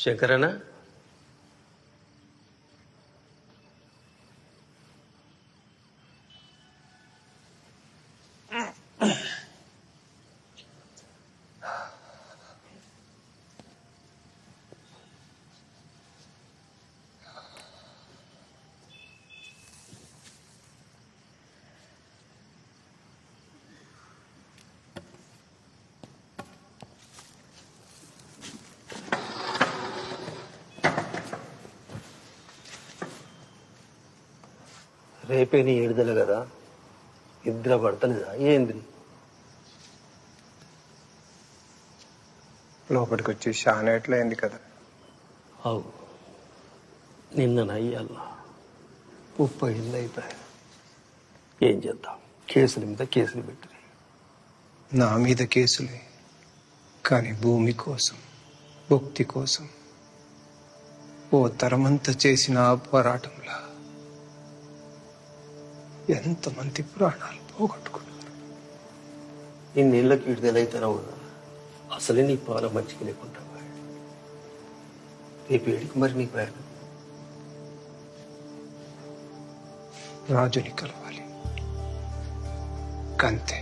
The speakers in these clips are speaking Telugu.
శంకరనా? రేపే నీ ఏడుదల కదా, నిద్ర పడతలేదా ఏంది? లోపలికి వచ్చి చాలా ఎట్లయింది కదా. అవు నిన్న నయ్యాల 30 ఏళ్ళు అయిపోయాయి. ఏం చేద్దాం, కేసుల మీద కేసులు పెట్టి. నా మీద కేసులే, కానీ భూమి కోసం, భక్తి కోసం ఓ తరమంతా చేసిన ఆ పోరాటంలా ఎంతమంది ప్రాణాలు పోగొట్టుకున్నారు. ఇన్నేళ్ళకి విడుదలైతున్నావు కదా, అసలే నీ పాల మంచిగా లేకుండా. రేపు ఏడికి మరి నీ ప్రయాణం? రాజుని కలవాలి కంతే.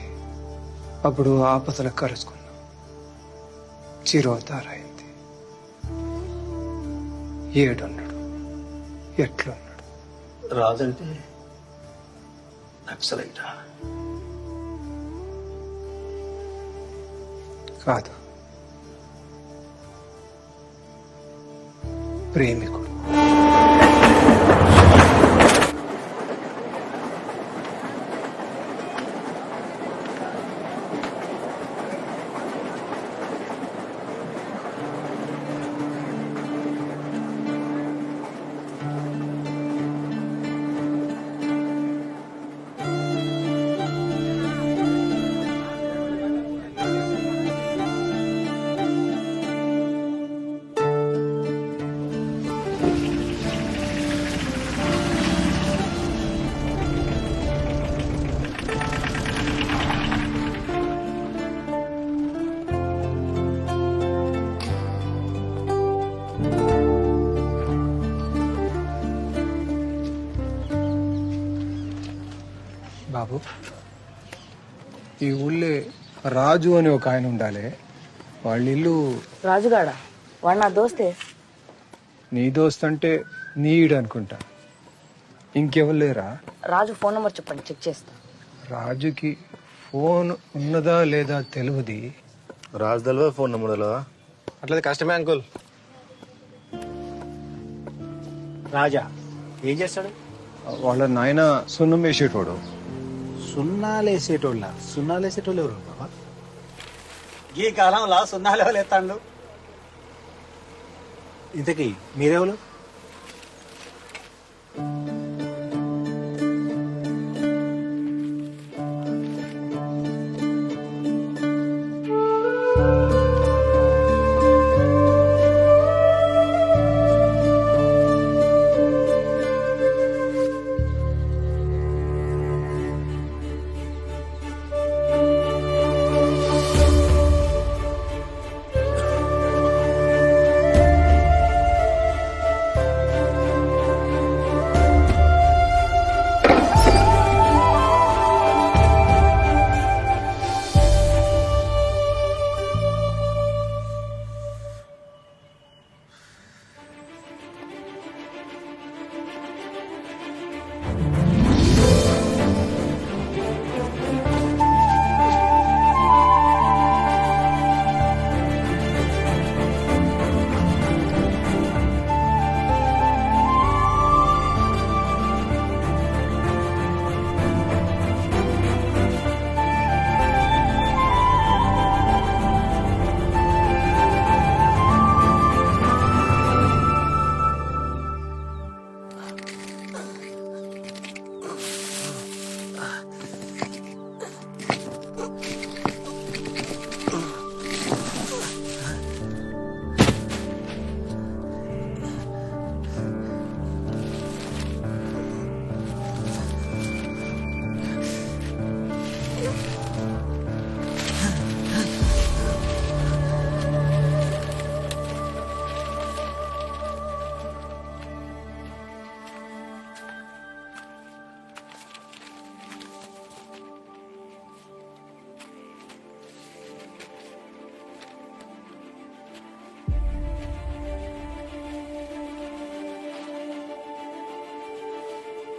అప్పుడు ఆపదలు కలుసుకున్నాం, చిరోతారైంది. ఏడున్నాడు, ఎట్లున్నాడు? రాజంటే నక్సలైటా? కాదు, ప్రేమికుడు. బాబు, ఈ ఊళ్ళో రాజు అని ఒక ఆయన ఉండాలి. వాళ్ళ ఇల్లు. రాజుగాడా? వాడు నా దోస్తే. నీ దోస్త్ అంటే నీడు అనుకుంటా. ఇంకెవరు లేరా? రాజు ఫోన్ నెంబర్ చెప్పండి, చెక్ చేస్తా. రాజుకి ఫోన్ ఉన్నదా లేదా తెలియదు. రాజు తెలియదు, ఫోన్ నెంబర్ తెలియదా? అట్లది కష్టమే అంకుల్. రాజా ఏం చేస్తాడు? వాళ్ళ నాయన సున్నం వేసేటోడు. సున్నాలేసేటోళ్ళ? సున్నాలేసేటోళ్ళు ఎవరు బాబా? ఈ కాలంలో సున్నాలు ఎవరు ఎత్తాండు? ఇంతకీ మీరెవరు?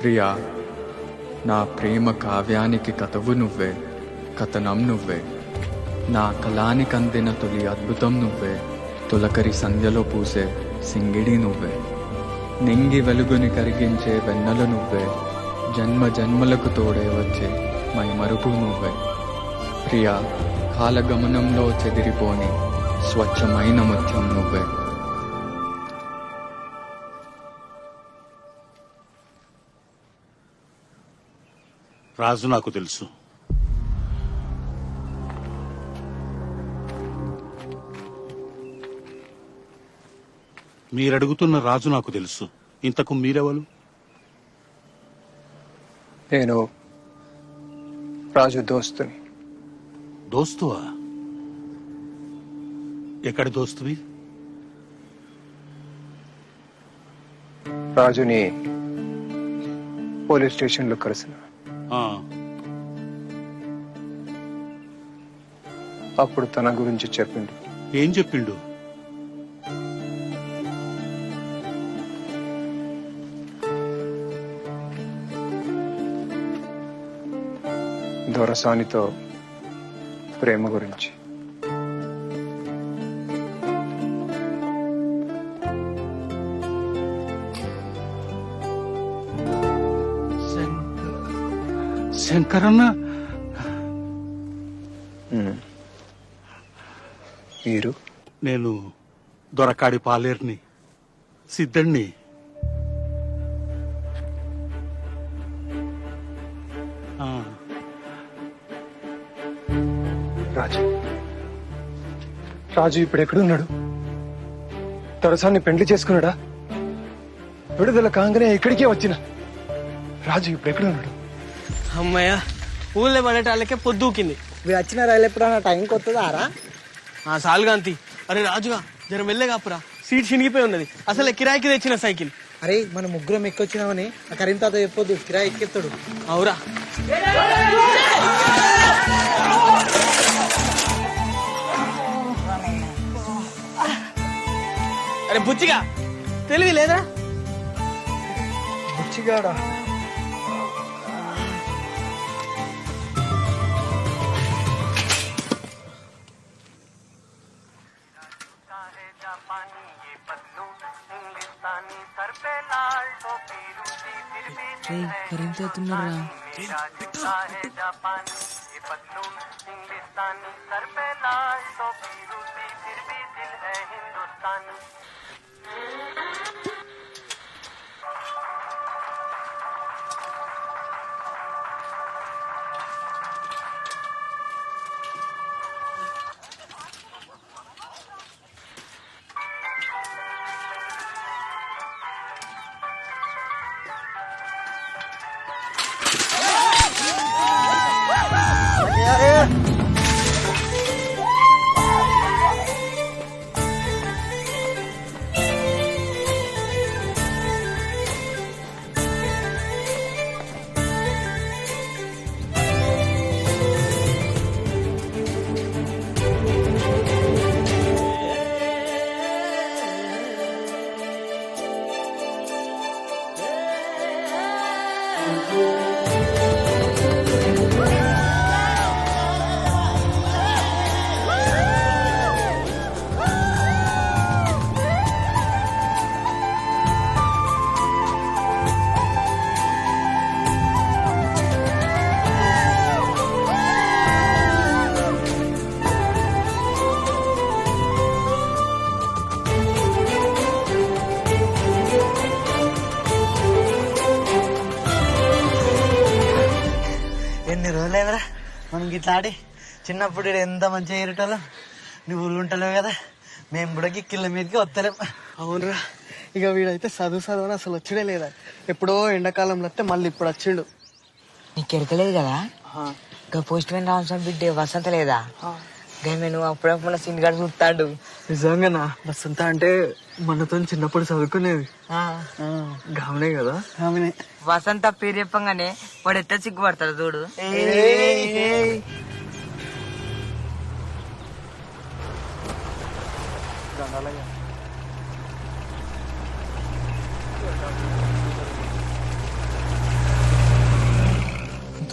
ప్రియా, నా ప్రేమ కావ్యానికి కథవు నువ్వే, కథనం నువ్వే. నా కళానికి అందిన తొలి అద్భుతం నువ్వే, తొలకరి సంధ్యలో పూసే సింగిడి నువ్వే. నింగి వెలుగుని కరిగించే వెన్నెల నువ్వే, జన్మ జన్మలకు తోడే వచ్చే మైమరుపు నువ్వే. ప్రియా, కాలగమనంలో చెదిరిపోని స్వచ్ఛమైన ముత్యం నువ్వే. రాజు నాకు తెలుసు. మీరడుగుతున్న రాజు నాకు తెలుసు. ఇంతకు మీరెవరు? నేను రాజు దోస్తుని. దోస్తువా? ఎక్కడి దోస్తువి? రాజుని పోలీస్ స్టేషన్లో కలిసిన. ఆ, అప్పుడు తన గురించి చెప్పిండు. ఏం చెప్పిండు? దొరసానితో ప్రేమ గురించి. శంకరన్న? మీరు? నేను దొరకాడి పాలేరుని, సిద్ధుణ్ణి. రాజు రాజు ఇప్పుడు ఎక్కడున్నాడు? దొరసాన్ని పెండ్లి చేసుకున్నాడా? విడుదల కాగానే ఇక్కడికే వచ్చిన రాజు ఇప్పుడు ఎక్కడున్నాడు? అమ్మయ్య, ఊళ్ళో పడేటాళ్ళకే పొద్దుకింది. మీరు వచ్చిన రైలు ఎప్పుడన్నా టైంకి వస్తుందారా? సాల్గాంతి. అరే రాజుగా, జర మెల్లగాపురా, సీట్ చినిగిపోయి ఉన్నది. అసలే కిరాయికి తెచ్చిన సైకిల్. అరే మన ముగ్గురం ఎక్కొచ్చినామని ఆ కరీంతాతో చెప్పొద్దు, కిరాయి ఎక్కెత్తాడు. అవురా? అరే బుచ్చిగా, తెలివి లేదా? బుచ్చిగాడా? ఎన్ని రోజులైందిరా మనం గిట్లా ఆడి. చిన్నప్పుడు ఈడ ఎంత మంచిగా ఏరేటోళ్ళం. నువ్వు ఊళ్ళు ఉంటలేవు కదా, మేము కూడా గిక్కిళ్ళ మీదకి వస్తలేం. అవునరా, ఇక వీడైతే చదువు అని అసలు వచ్చాడే లేదా. ఎప్పుడో ఎండాకాలంలో వస్తే మళ్ళీ ఇప్పుడు వచ్చిండు. నీకు ఎరకలేదు కదా, ఇంకా పోస్ట్ మ్యాన్ రామస్వామి బిడ్డే వసంత లేదా? గమే నువ్వు అప్పుడప్పుడు సిన్ గారు చూస్తాడు. నిజంగానా? వసంత అంటే మనతో చిన్నప్పుడు చదువుకునేది. గామనే కదా? గామనే. వసంత పేరు చెప్పంగానే వాడు ఎత్త సిగ్గుపడతాడు చూడు.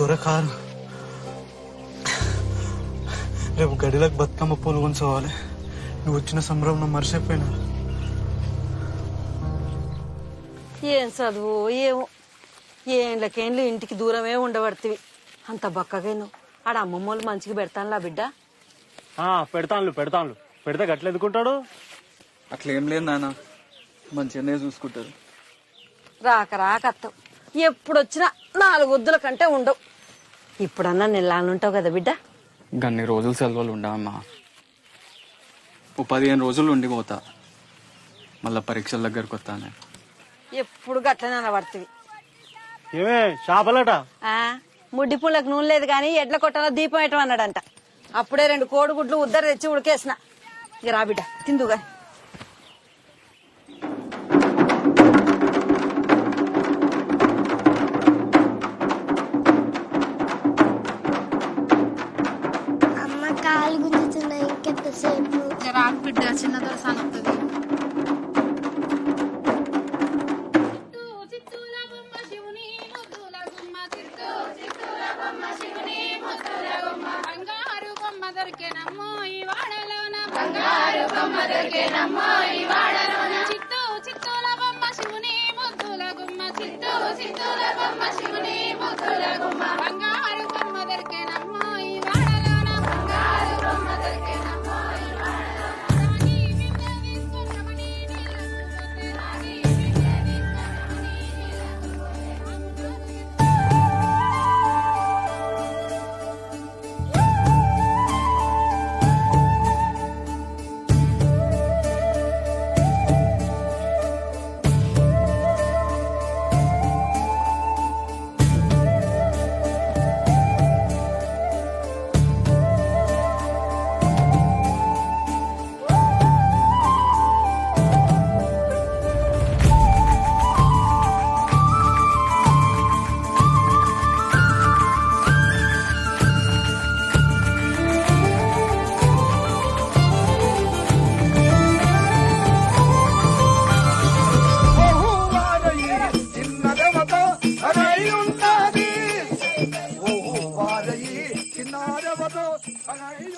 దొరకారు. రేపు గడిలకు బతుకమ్మ పూలు ఉంచోవాలి. నువ్వు వచ్చిన సంబరం మర్చిపోయినా. ఏం చదువు ఏమో, ఏండ్లకేండ్లు ఇంటికి దూరమే ఉండబడుతుంది. అంత బక్కగా నువ్వు ఆడ అమ్మమ్మోళ్ళు మంచిగా పెడతానులా బిడ్డ. పెడతాను పెడితే గట్ల ఎదుకుంటాడు. అట్లేం లేదు నాన్న, మంచిగానే చూసుకుంటారు. రాక రాకత్తావు, ఎప్పుడొచ్చినా 4 వద్దుల కంటే ఉండవు. ఇప్పుడన్నా నెల్లానుంటావు కదా బిడ్డ. గన్ని రోజులు సెలవులు ఉండవమ్మా. 15 రోజులు ఉండిపోతా, మళ్ళా పరీక్షల దగ్గరకు వస్తానే. ఎప్పుడు గట్లనే అనబడుతుంది. ఏమే చేపలట ముడ్డి పుల్లకు నూనె లేదు కానీ ఎడ్ల కొట్టాలో దీపం ఎట్టం అన్నాడంట. అప్పుడే 2 కోడిగుడ్లు ఉద్దరు తెచ్చి ఉడికేసిన. ఇక రా బిడ్డ తిందుగా. అమ్మ కాలు గుంజుతున్నాయి, ఇంకెంతసేపు? రాకు బిడ్డ, చిన్న దొరసాని వస్తుంది.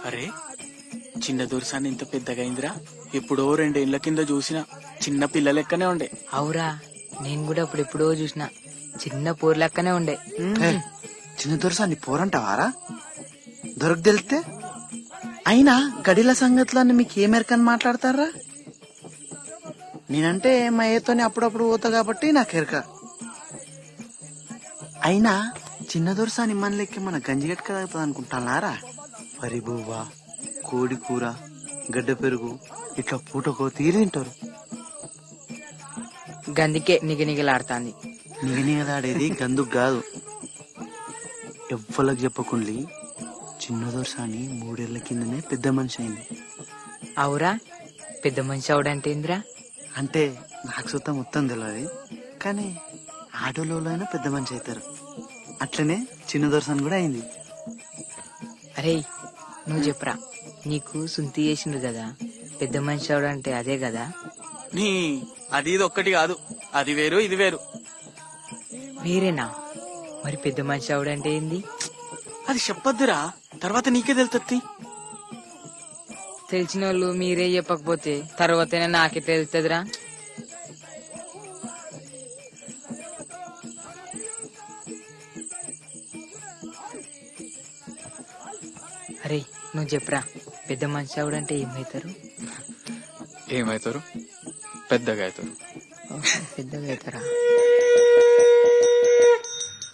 అరే చిన్న దొరసాన్ని ఇంత పెద్దగా అయిందిరా. ఎప్పుడో 2 ఏళ్ల కింద చూసిన చిన్న పిల్ల లెక్కనే ఉండే. అవురా, నేను కూడా అప్పుడు ఎప్పుడో చూసిన చిన్న పూర్ లెక్కనే ఉండే. చిన్న దొరసాన్ని పోరంటావారా? దొరకు తెలితే అయినా గడిల సంగతులన్నీ మీకు ఏ మేరకని మాట్లాడతారా? నేనంటే మా ఏతోనే అప్పుడప్పుడు పోతా కాబట్టి నాకు ఎరక. అయినా చిన్న దొరసాని మన లెక్క మన గంజిగట్టు కలుగుతుంది అనుకుంటానారా? వరి బువ్వ, కోడి కూర, గడ్డ పెరుగు ఇట్లా పూటకో తీరి తింటారు. గందికే నిగనిగలాడుతాంది. నిగనిగలాడేది గందుకు కాదు. ఎవ్వలకు చెప్పకుండి చిన్న దొరసాని 3 ఏళ్ల కిందనే పెద్ద మనిషి అయింది. అవురా, పెద్ద మనిషి అవడంటే ఏందిరా? అంటే నాకు సుతం మొత్తం తెలియదు, కానీ ఆటోలో పెద్ద మనిషి అవుతారు. అట్లనే చిన్న దొరసాని కూడా అయింది. అరే నువ్వు చెప్పరా, నీకు సుంతి చేసిండ్రు కదా, పెద్ద మనిషి అవడంటే అదే కదా? నీ అది ఇది ఒక్కటి కాదు, అది వేరు ఇది వేరు. వేరేనా? మరి పెద్ద మనిషి అవడంటే ఏంది? అది చెప్పొద్దురా, తర్వాత నీకే తెలుస్తుంది. తెలిసిన వాళ్ళు మీరే చెప్పకపోతే తర్వాతనే నాకే తెలుస్తుందిరా. అరే నువ్వు చెప్పరా, పెద్ద మనిషి అవడంటే ఏమవుతారు? ఏమవుతారు? పెద్దగా అవుతారు. పెద్దగా అవుతారా?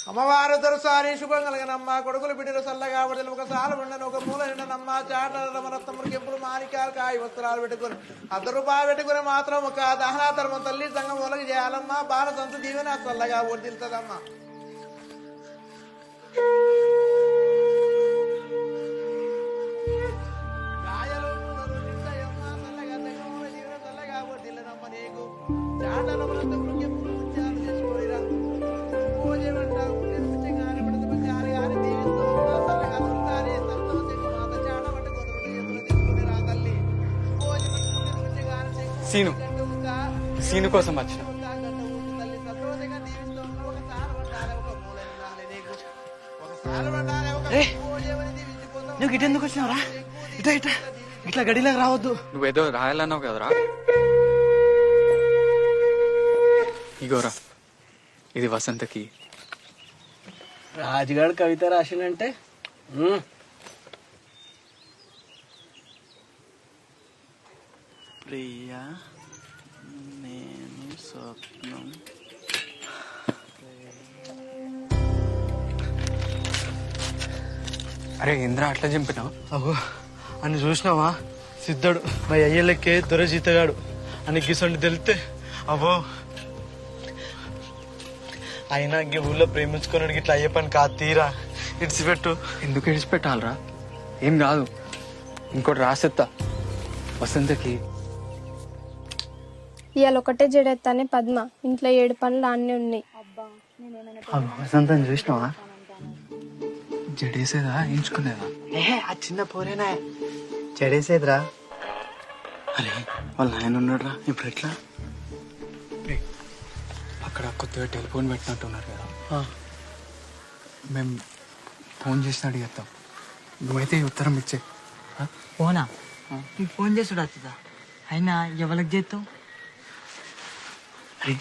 అమ్మవారు దొరసారి శుభం కలగనమ్మ, కొడుకులు బిడ్డలు చల్లగా పడలు ఒక సాల ఉండను, ఒక మూల నిండనమ్మ, చాటల రత్నములు కెంపులు మాణిక్యాలు కాయి వస్త్రాలు పెట్టుకుని 100 రూపాయలు పెట్టుకుని మాత్రం ఒక దహనాధర్మం తల్లి సంఘం మూలకి చేయాలమ్మ. బాల సంత దీవెన చల్లగా వర్దిల్తదమ్మా. కాయలు చల్లగా దీవెన చల్లగా వర్దిల్లనమ్మ. నీకు చాటల రత్నములు కెంపులు ముత్యాలు చేసుకోనిరా. సీను కోసం వచ్చిన. నువ్వు గిట్ట ఎందుకు వచ్చినావురా? ఇట్లా ఇట్లా ఇట్లా గడిలోకి రావద్దు. నువ్వేదో రాయాలన్నావు కదరా. ఇగోరా, ఇది వసంతకి. రాజుగాడు కవిత రాసిందంటే ప్రియా నేను స్వప్నం. అరే ఇంద్ర అట్లా చంపినావు? అబ్బో అని చూసినావా? సిద్ధడు మా అయ్యలకే దొరజీతగాడు అని గిసండి తెలితే అబ్బో. అయినా ఈ ఊళ్ళో ప్రేమించుకున్నాడు ఇట్లా అయ్యే పని కాదు. తీరా ఇడిచిపెట్టు. ఎందుకు విడిచిపెట్టాలరా? ఏం కాదు, ఇంకోటి రాసేత్తా వసంతకి. ఇవాళ ఒకటే జడెత్తానే పద్మ, ఇంట్లో 7 పనులు అన్నీ ఉన్నాయి. వసంతం చూసినావా? జడేసేదా ఎంచుకునేదా? ఆ చిన్న పోరేనా చెడేసేదిరా. అరే వాళ్ళ ఆయన ఉన్నాడురా, ఇప్పుడు ఎట్లా? అక్కడ కొత్తగా టెలిఫోన్ పెట్టినట్టున్నారు కదా, మేము ఫోన్ చేసిన అడిగేస్తాం. నువ్వైతే ఈ ఉత్తరం ఇచ్చే. ఫోనా? నీకు ఫోన్ చేసుడు వస్తుందా? అయినా ఎవరికి చేస్తావు? అరే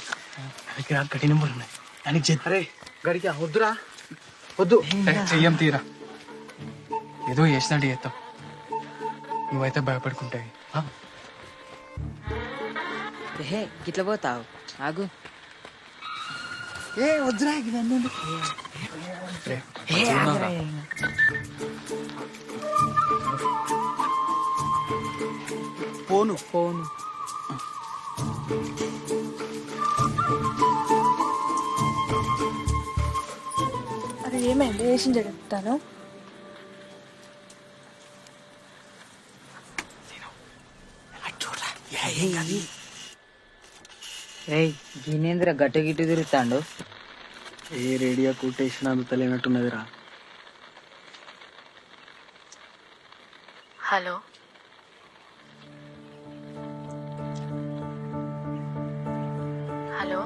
దగ్గర గడి నెంబర్ ఉన్నాయి, దానికి చేస్తా. అరే గడికి వద్దురా, వద్దు. చెయ్యం తీరా, ఏదో చేసినట్టు చేస్తాం. నువ్వైతే భయపడుకుంటాయి. హే గిట్ల పోతావు, ఆగు. ఏ వద్దురా, ఇవన్నీ ఫోను ఫోను అది ఏమైంది? వేసిన జడెత్తాను. రేయ్ దీనేంద్ర గట్టు గిట్టు తిరుగుతాండు. ఏ రేడియో కొటేషన్ అందుతలేనట్టున్నదిరా. హలో హలో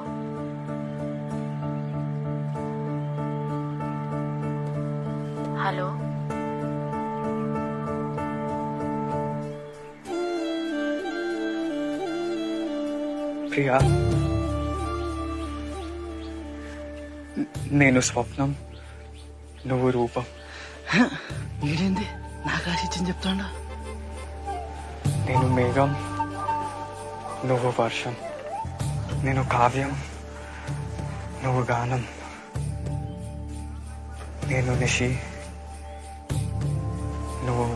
హలో ప్రియా, నేను స్వప్నం, నువ్వు రూపం. మీరేంది నాకు ఆశించని చెప్తాడా? నేను మేఘం, నువ్వు వర్షం. నేను కావ్యం, నువ్వు గానం. నేను నిషి, నువ్వు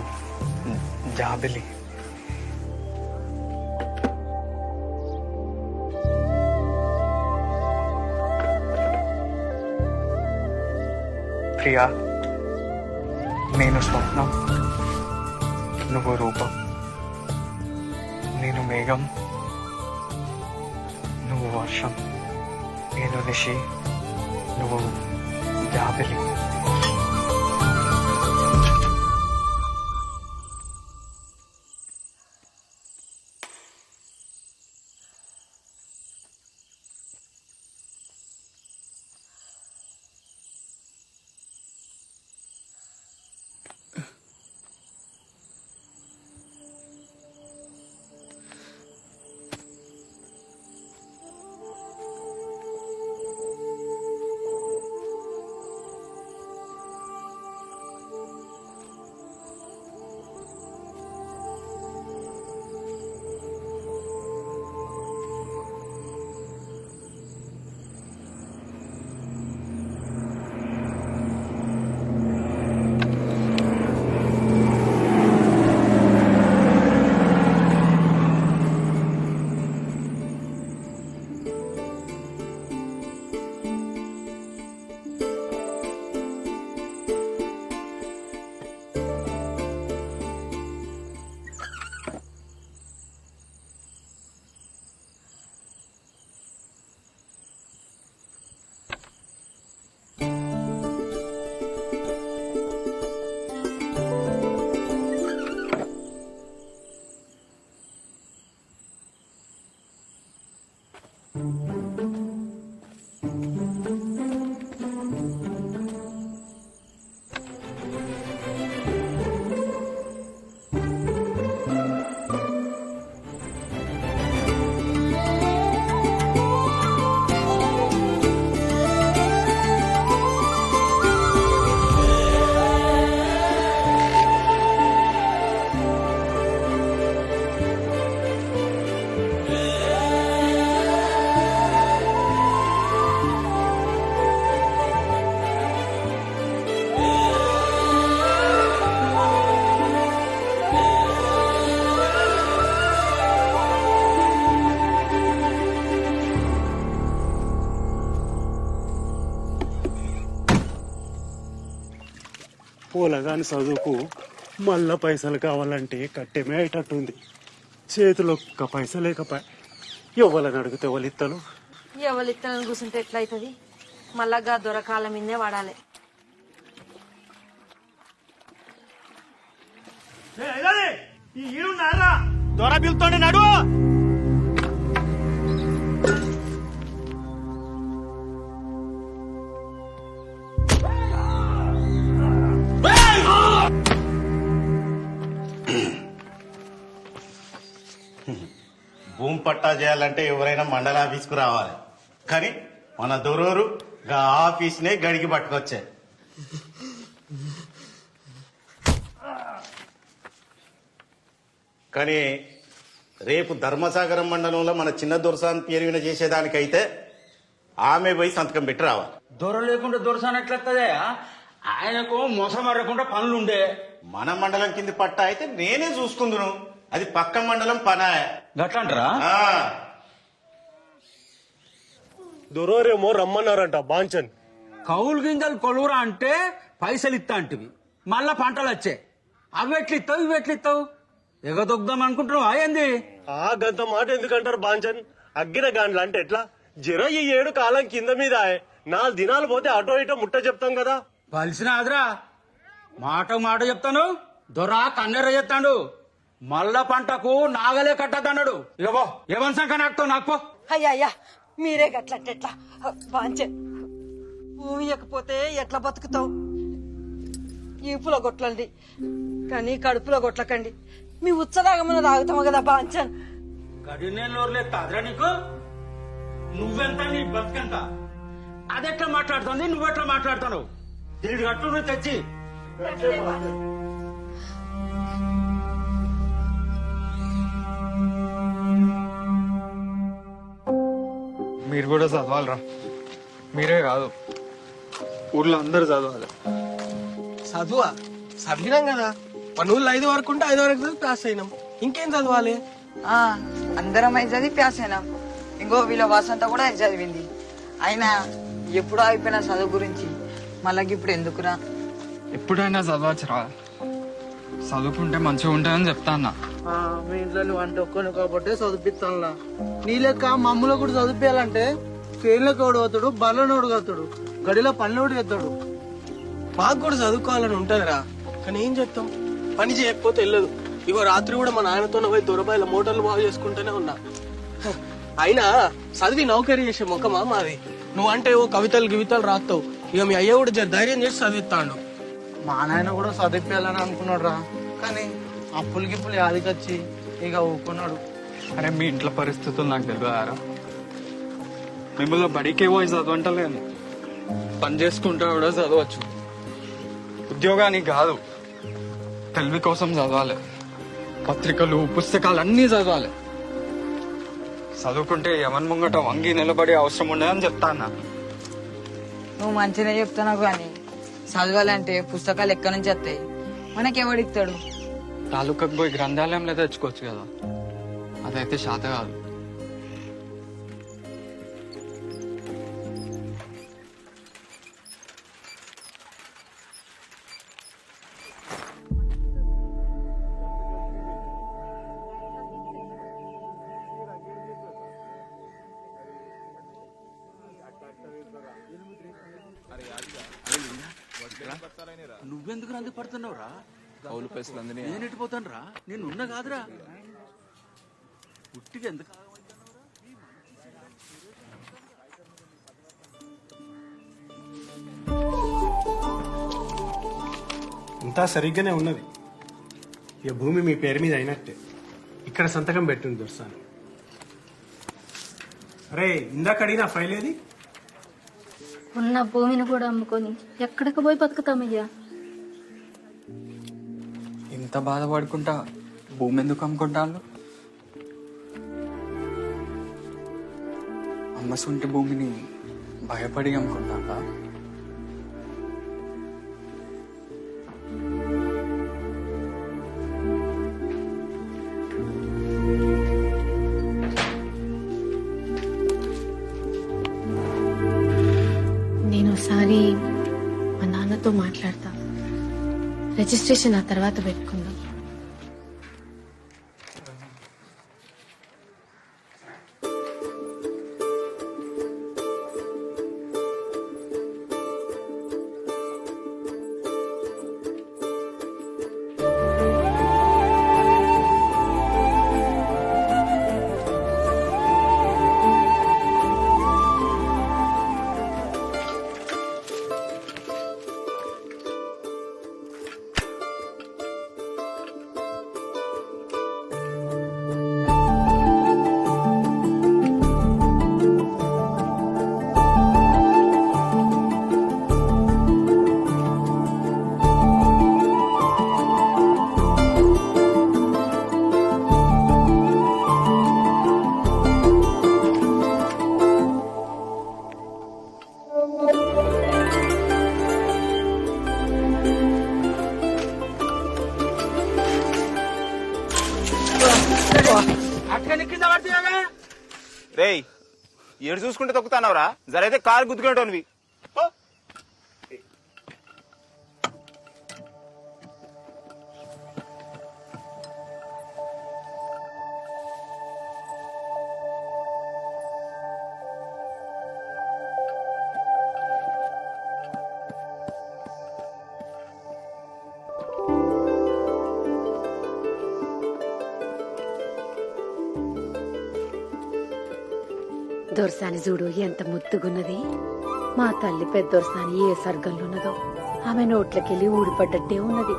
జాబిలి. ప్రియా, నేను స్వప్నం, నువ్వు రూపం. నేను మేఘం, నువ్వు వర్షం. నేను నిషి, నువ్వు జాబిలి. పోలగాని చదువుకు మళ్ళా పైసలు కావాలంటే కట్టేమే అయ్యేటట్టుంది. చేతిలో ఒక్క పైస లేకపోయా ఎవరిని అడిగితే వాళ్ళు ఇత్తలు. ఎవరు ఇత్తనని కూర్చుంటే ఎట్లయితుంది? మళ్ళా దొరకాల మీదే వాడాలి. దొర పిలుతోండి నడు. భూమి పట్టా చేయాలంటే ఎవరైనా మండల ఆఫీస్కు రావాలి, కానీ మన దొరూరు గా ఆఫీస్నే గడికి పట్టుకొచ్చే. కానీ రేపు ధర్మసాగరం మండలంలో మన చిన్న దొరసాన్ పేరు విన చేసేదానికైతే ఆమె పోయి సంతకం పెట్టి రావాలి. దొర లేకుండా దొరసాన్ ఎట్లెత్తదే? ఆయనకు మోసమరకుండా పనులుండే. మన మండలం కింది పట్టా అయితే నేనే చూసుకుందును, అది పక్క మండలం పనా. గట్లంటారా? దొరేమో రమ్మన్నారంట బాంచన్. కౌలు గింజలు కొలువురా అంటే పైసలు ఇస్తా అంటివి, మళ్ళా పంటలు వచ్చాయి. అవి ఎట్లిస్తావు ఇవి ఎట్లిస్తావు? ఎగదొగ్దాం అనుకుంటున్నావు అయ్యింది. ఆ గంత మాట ఎందుకంటారు బాంచన్? అగ్గిన గాండ్లు అంటే ఎట్లా? జర ఈ 7 కాలం కింద మీద 4 దినాలు పోతే అటో ఇటో ముట్ట చెప్తాం కదా. పలిసిన ఆదరా మాట మాట చెప్తాను. దొరా కన్నెర చెప్తాడు, మళ్ళా పంటకు నాగలే కట్టద్దన్నాడు. ఇగో ఏమని సంఖ్య నాకుతావు నాకు. అయ్యా మీరే గట్లట్టెట్లా బాంచే? భూమి ఇవ్వకపోతే ఎట్లా బతుకుతావు? ఈపులో కొట్లండి కానీ కడుపులో కొట్లకండి. మీ ఉత్సరాగమని తాగుతాము కదా బాంచన్. గడి నేను అదరా నీకు? నువ్వెంత నీ బతుకెంత? అదెట్లా మాట్లాడుతుంది, నువ్వెట్లా మాట్లాడుతావు? దీనికి అట్టు నువ్వు తెచ్చి మీరు కూడా చదవాలరా. మీరే కాదు, ఊర్లో అందరు చదవాలి. చదువా? చదివినాం కదా, మన ఊళ్ళో 5 వరకు ఉంటే 5 వరకు చదివి పాస్ అయినాం. ఇంకేం చదవాలి? అందరం అయితే చదివి పాస్ అయినాం. ఇంకో వీళ్ళ వసంత కూడా చదివింది. అయినా ఎప్పుడో అయిపోయిన చదువు గురించి మళ్ళీ ఇప్పుడు ఎందుకురా? ఎప్పుడైనా చదవచ్చురా, చదువుకుంటే మంచిగా ఉంటాయని చెప్తా అన్న. మీ ఇంట్లో నువ్వు అంటే ఒక్కని కాబట్టి చదివిస్తానులా. నీ లెక్క మమ్మల్ని కూడా చదివించాలంటే ట్రైన్లోకి ఓడి అవుతాడు, బర్రెలోడు అవుతాడు, గడిలో పనిలోడు ఎత్తాడు. మాకు కూడా చదువుకోవాలని ఉంటదిరా, కానీ ఏం చెప్తాం, పని చేయకపోతే వెళ్ళదు. ఇగో రాత్రి కూడా మా నాయనతో పోయి దొరబాయిల మోటార్లు బాగు చేసుకుంటూనే ఉన్నా. అయినా చదివి నౌకరీ చేసే ముఖమా మాది? నువ్వంటే ఓ కవితలు గివితలు రాస్తావు, ఇక మీ అయ్య కూడా ధైర్యం చేసి చదివిస్తాడు. మా నాయన కూడా చదివించాలని అనుకున్నాడు రా, కానీ అప్పులు గిప్పులు యాదికొచ్చి ఇక ఊకున్నాడు. అరే మీ ఇంట్లో పరిస్థితులు నాకు తెలియదారా? మిమ్మల్ని బడికే పోయి చదవంటలేను, పని చేసుకుంటా కూడా చదవచ్చు. ఉద్యోగానికి కాదు, తెలివి కోసం చదవాలి. పత్రికలు పుస్తకాలు అన్నీ చదవాలి. చదువుకుంటే ఎవరి ముంగట వంగి నిలబడే అవసరం ఉండదని చెప్తా అన్న. నువ్వు మంచిగా చెప్తున్నావు కానీ చదవాలంటే పుస్తకాలు ఎక్కడి నుంచి వస్తాయి? మనకెవడిస్తాడు? తాలూకాకు పోయి గ్రంథాలయంలో తెచ్చుకోవచ్చు కదా, అదైతే శాత కాదు. నువ్వెందుకు రంది పడుతున్నావు రా? కౌలు పైసలు నేను ఎట్టిపోతాను రా, నేను ఉన్న కాదురా. ఉట్టిగా ఎందుకు అంతా సరిగ్గానే ఉన్నది. ఇక భూమి మీ పేరు మీద అయినట్టే. ఇక్కడ సంతకం పెట్టింది దొరసాను. అరే ఇందాక అడిగిన ఫైల్ ఏది? ఉన్న భూమిని కూడా అమ్ముకొని ఎక్కడికి పోయి బతుకుతామయ్యా? ఇంత బాధపడుకుంటా భూమి ఎందుకు అమ్ముకుంటాను? అమ్మసుంటి భూమిని భయపడి అమ్ముకుంటా. నేను ఒకసారి మా నాన్నతో మాట్లాడతా. రిజిస్ట్రేషన్ ఆ తర్వాత పెట్టుకుందాం. రేయ్ ఏడు చూసుకుంటే తొక్కుతానవరా జరైతే కాలు గుద్దుకునేటోనివి. దొరసాని చూడు ఎంత ముద్దుగున్నది. మా తల్లి పెద్ద దొరసాని ఏ సర్గంలో ఉన్నదో ఆమె నోట్లకెళ్ళి ఊడిపడ్డట్టే ఉన్నది.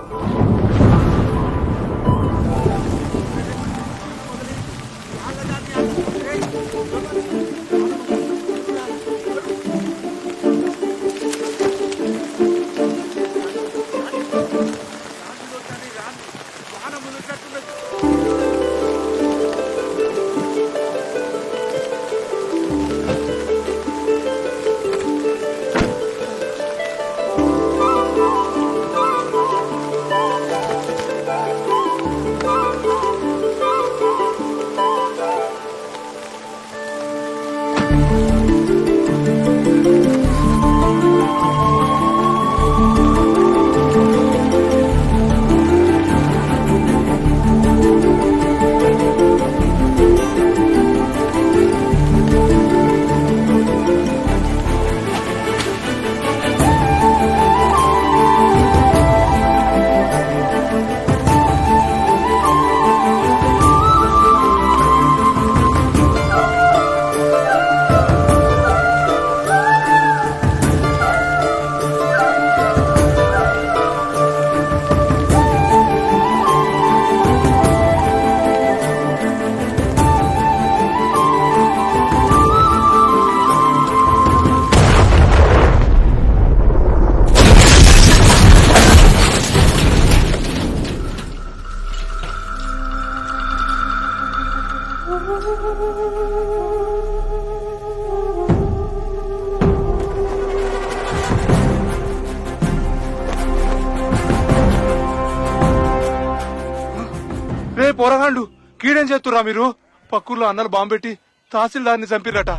రే పోరగాండు కీడేం చేస్తురా మీరు? పక్కూర్లో అన్నలు బాంబు పెట్టి తహసీల్దార్ని చంపిరట.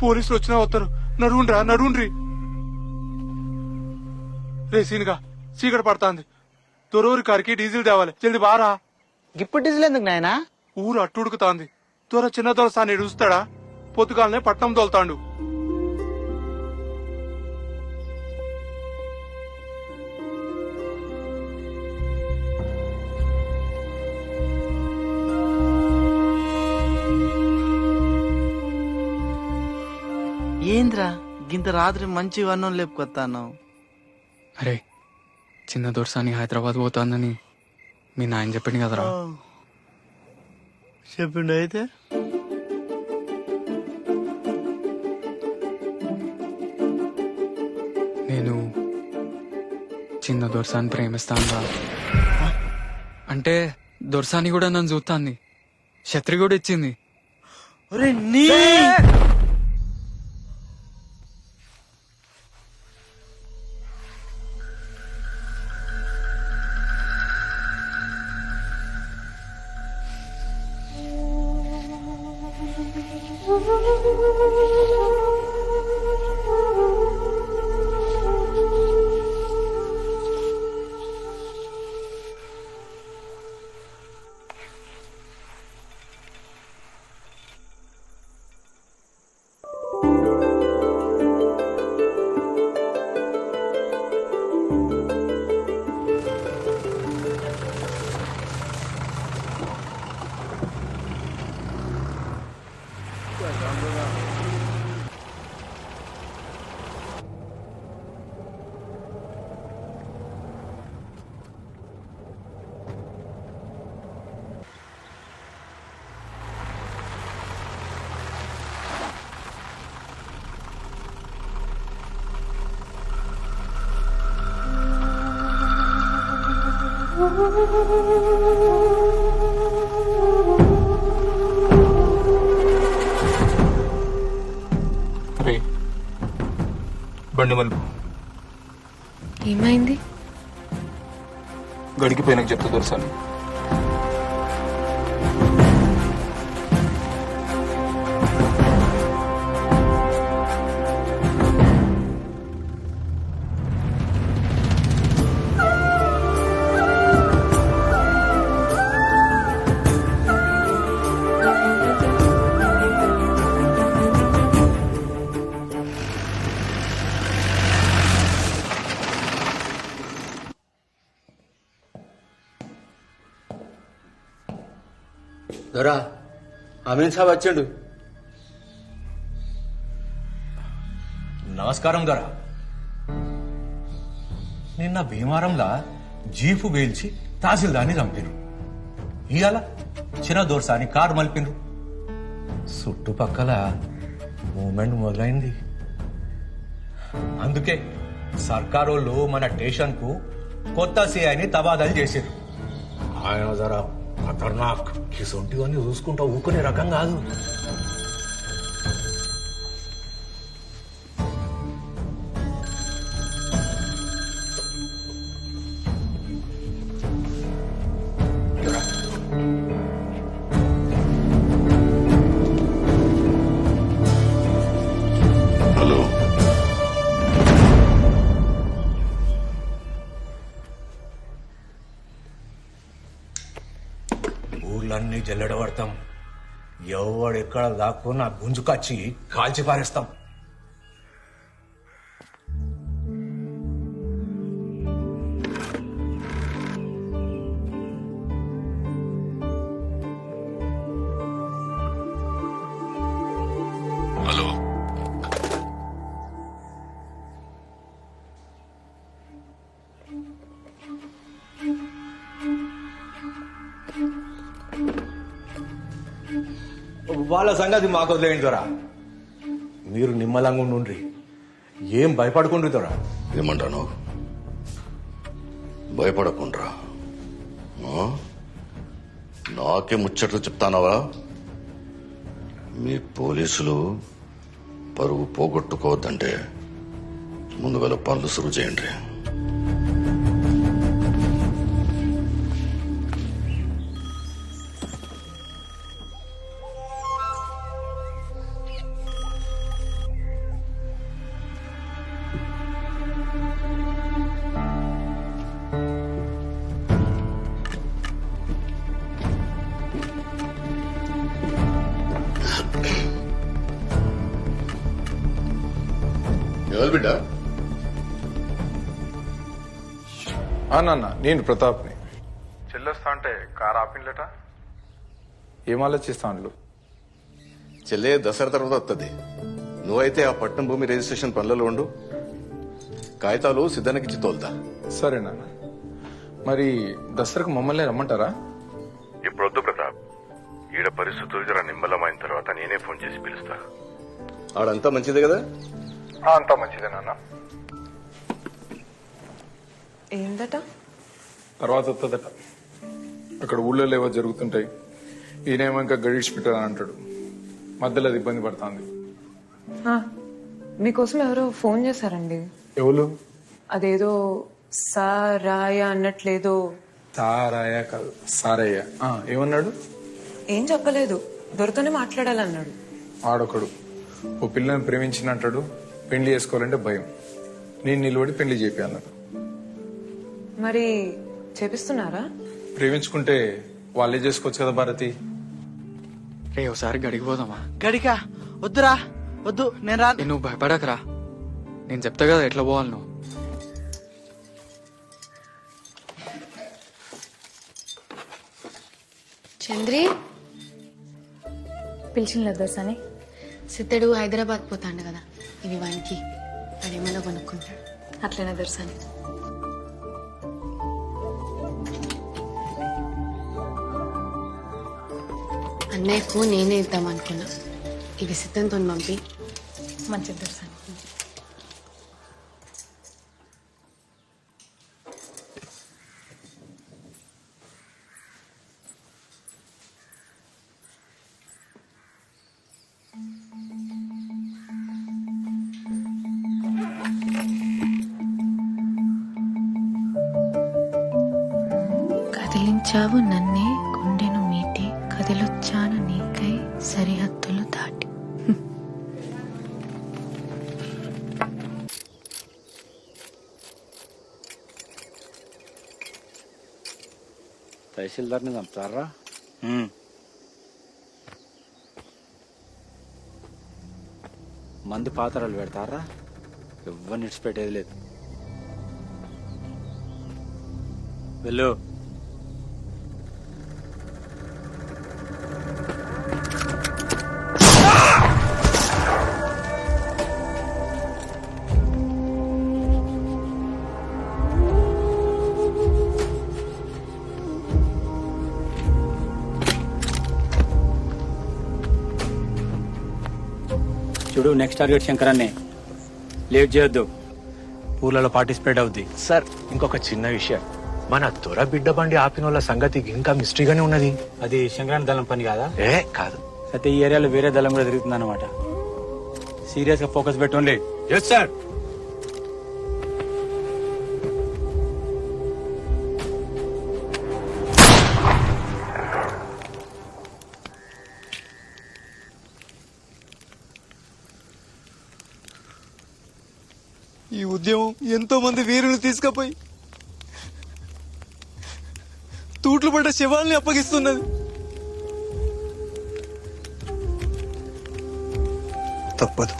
పోలీసులు వచ్చినా వస్తారు. నడువుండ్రి. రే సీనుగా చీకటి పడతాంది. దొరూరి కారికి డీజిల్ తేవాలి. జల్ది బారా. ఇప్పుడు డీజిల్ ఎందుకు నాయనా? ఊరు అట్టుడుకుతాంది. దొర చిన్న దొరసాన్ని చూస్తాడా? పొద్దుగాలనే పట్నం తోలుతాండు. ఏంద్రా గింత రాత్రి మంచి వర్ణం లేపుకొత్తాను? అరే చిన్న దొరసాని హైదరాబాద్ పోతాందని మీ నాయన చెప్పిండు కదరా. చెప్పిండు. అయితే నేను చిన్న దొరసాని ప్రేమిస్తాను. అంటే దొరసాని కూడా నన్ను చూస్తాంది. ఛత్రి కూడా ఇచ్చింది. బండి మలుపు ఏమైంది? గడికిపోయినాక చెప్తా దొరసాను. దొరా అమీన్ సాబ్ వచ్చిండు. నమస్కారం దొర. నిన్న భీమారంలా జీపు వేల్చి తహసీల్దార్ని చంపారు. ఇవాళ చిన్న దోర్సాని కారు మలిపినరు. చుట్టుపక్కల మూమెంట్ మొదలైంది. అందుకే సర్కారోళ్ళు మన స్టేషన్ కు కొత్త సిఐని తబాదలు చేశారు. ఆయన జరా ఖతర్నాక్, కిసొంటివన్నీ చూసుకుంటా ఊకునే రకం కాదు. హలో, ఊర్లన్నీ జల్లెడబడతాం. ఎవడెక్కడ దాక్కున్నా గుంజుకొచ్చి కాల్చి పారేస్తాం. హలో, వాళ్ళ సంగతి మాకు వదిలేయండి దొరా. మీరు నిమ్మలంగా ఉండుండ్రి, ఏం భయపడకుండ్రి దొరా. ఏమంటాను? భయపడకుండ్రా. నాకే ముచ్చట్లు చెప్తానవా? మీ పోలీసులు పరువు పోగొట్టుకోవద్దంటే ముందుగా పనులు సురువు చేయండి. ఎవరు బిడ్డ? నాన్న, నేను ప్రతాప్ని. చెల్లొస్తా అంటే కారు ఆపిల్లట. ఏం ఆలోచిస్తా అండ్లు? చెల్లె దసరా తర్వాత వస్తుంది. నువ్వైతే ఆ పట్నం భూమి రిజిస్ట్రేషన్ పనులలో ఉండు. కాగితాలు సిద్ధానికిచ్చి తోలుతా. సరే నాన్న. మరి దసరాకు మమ్మల్ని రమ్మంటారా? ఇప్పుడు వద్దు ప్రతాప్. ఈడ పరిస్థితులు జర నిమ్మలమైన తర్వాత నేనే ఫోన్ చేసి పిలుస్తా. ఆడంతా మంచిదే కదా? అంతా మంచిదే నాన్న. ఏందట? తర్వాత వస్తుందట. అక్కడ ఊళ్ళో ఏవో జరుగుతుంటాయి. ఈయనేమో ఇంకా గడిచి పెట్టాలని అంటాడు. మధ్యలో అది ఇబ్బంది పడుతుంది. మీకోసం ఎవరో ఫోన్ చేశారండి. ఎవరు? అదేదో సారాయ అన్నట్లేదో. సారాయ కాదు, సారయ్య. ఏమన్నాడు? ఏం చెప్పలేదు, దొరతోనే మాట్లాడాలన్నాడు. ఆడొకడు ఓ పిల్లని ప్రేమించినట్టాడు. పెళ్లి చేసుకోవాలంటే భయం. నేను నిలబడి పెళ్లి చేపి అన్నాడు. మరి చేపిస్తున్నారా? ప్రేమించుకుంటే వాళ్ళే చేసుకోవచ్చు కదా భారతి. రే ఒకసారి గడికి పోదామా? గడికా? వద్దురా, వద్దు, నేను రా. నువ్వు భయపడకరా, నేను చెప్తా కదా ఎట్లా పోవాలి నువ్వు. చంద్రి పిలిచిన దోసాని సిద్ధడు హైదరాబాద్ పోతాండు కదా, ఇవి వానికి వాడేమైనా కొనుక్కుంటాడు. అట్లనే దొరసాని. అన్నయ్యకు నేనే ఇద్దాం అనుకున్నా. ఇవి సిద్ధంతో పంపి. మంచిది దొరసాని. కదిలించావు నన్నే గుండెను మీటి కదిలొచ్చాను నీకై సరిహద్దులు దాటి. తహసీల్దార్ని చంపుతారా? మందు పాత్రలు పెడతారా? ఎవరిని విడిచిపెట్టేది లేదు. వెళ్ళు. చూడు, నెక్స్ట్ టార్గెట్ శంకరాన్ని. లేట్ చేయొద్దు, ఊర్లలో పార్టిసిపేట్ అవుద్ది. సార్, ఇంకొక చిన్న విషయం, మన దొర బిడ్డ బండి ఆపిన వాళ్ళ సంగతి ఇంకా మిస్టరీగానే ఉన్నది. అది శంకరాన్ని దళం పని కాదా? కాదు. అయితే ఈ ఏరియాలో వేరే దళం కూడా తిరుగుతుంది అనమాట. సీరియస్ గా ఫోకస్ పెట్టుకోండి. Yes sir. ఈ ఉద్యమం ఎంతో మంది వీరులు తీసుకుపోయి తూట్లు పడ్డ శవాల్ని అప్పగిస్తున్నది. తప్పదు.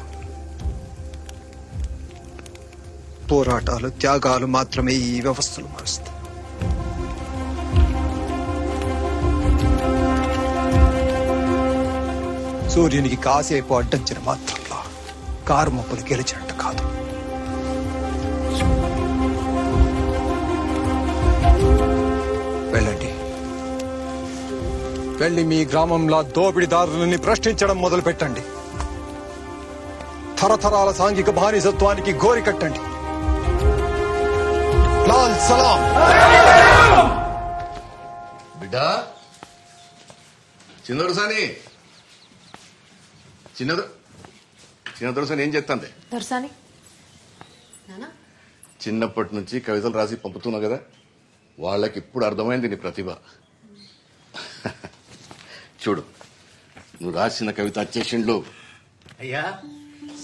పోరాటాలు, త్యాగాలు మాత్రమే ఈ వ్యవస్థను మారుస్తాయి. సూర్యునికి కాసేపు అడ్డంచిన మాత్రంలో కారు మొప్పలు గెలిచినట్టు కాదు. వెళ్ళండి, వెళ్ళి మీ గ్రామంలో దోపిడీదారులని ప్రశ్నించడం మొదలు పెట్టండి. తరతరాల సాంఘిక బానిసత్వానికి గోరి కట్టండి. లాల్ సలాం. బిడ్డా, చిన్నదొరసాని చిన్నదొరసాని ఏం చేస్తాంది? దొరసాని నానా చిన్నప్పటి నుంచి కవితలు రాసి పంపుతున్నావు కదా, వాళ్ళకి ఇప్పుడు అర్థమైంది నీ ప్రతిభ. చూడు, నువ్వు రాసిన కవిత వచ్చేసిండ్లు. అయ్యా,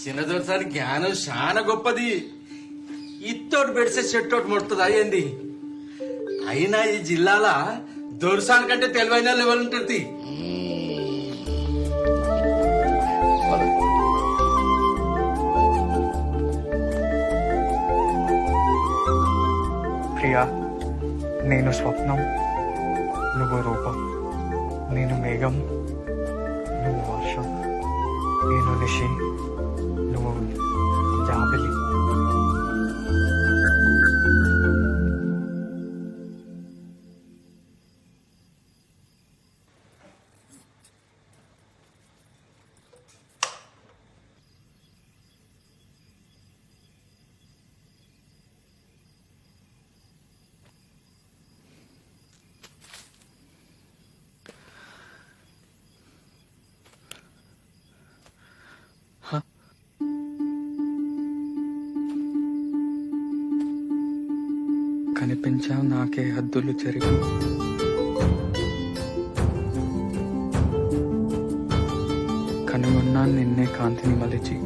చిన్నదొరసారి జ్ఞానం చాలా గొప్పది. ఇత్తోటి పెడితే చెట్టోటి ముడుతుంది అయ్యింది. అయినా ఈ జిల్లాల దొరసాని కంటే తెలివైన లెవెల్ ఉంటుంది. ప్రియా, నేను స్వప్నం, నువ్వు రూపం. నేను మేఘం, నువ్వు వర్షం. నేను నిషి, నువ్వు జాబిలి. కనిపించావు నాకే హద్దులు చెరిగి, కనుగొన్నా నిన్నే కాంతిని మలిచి.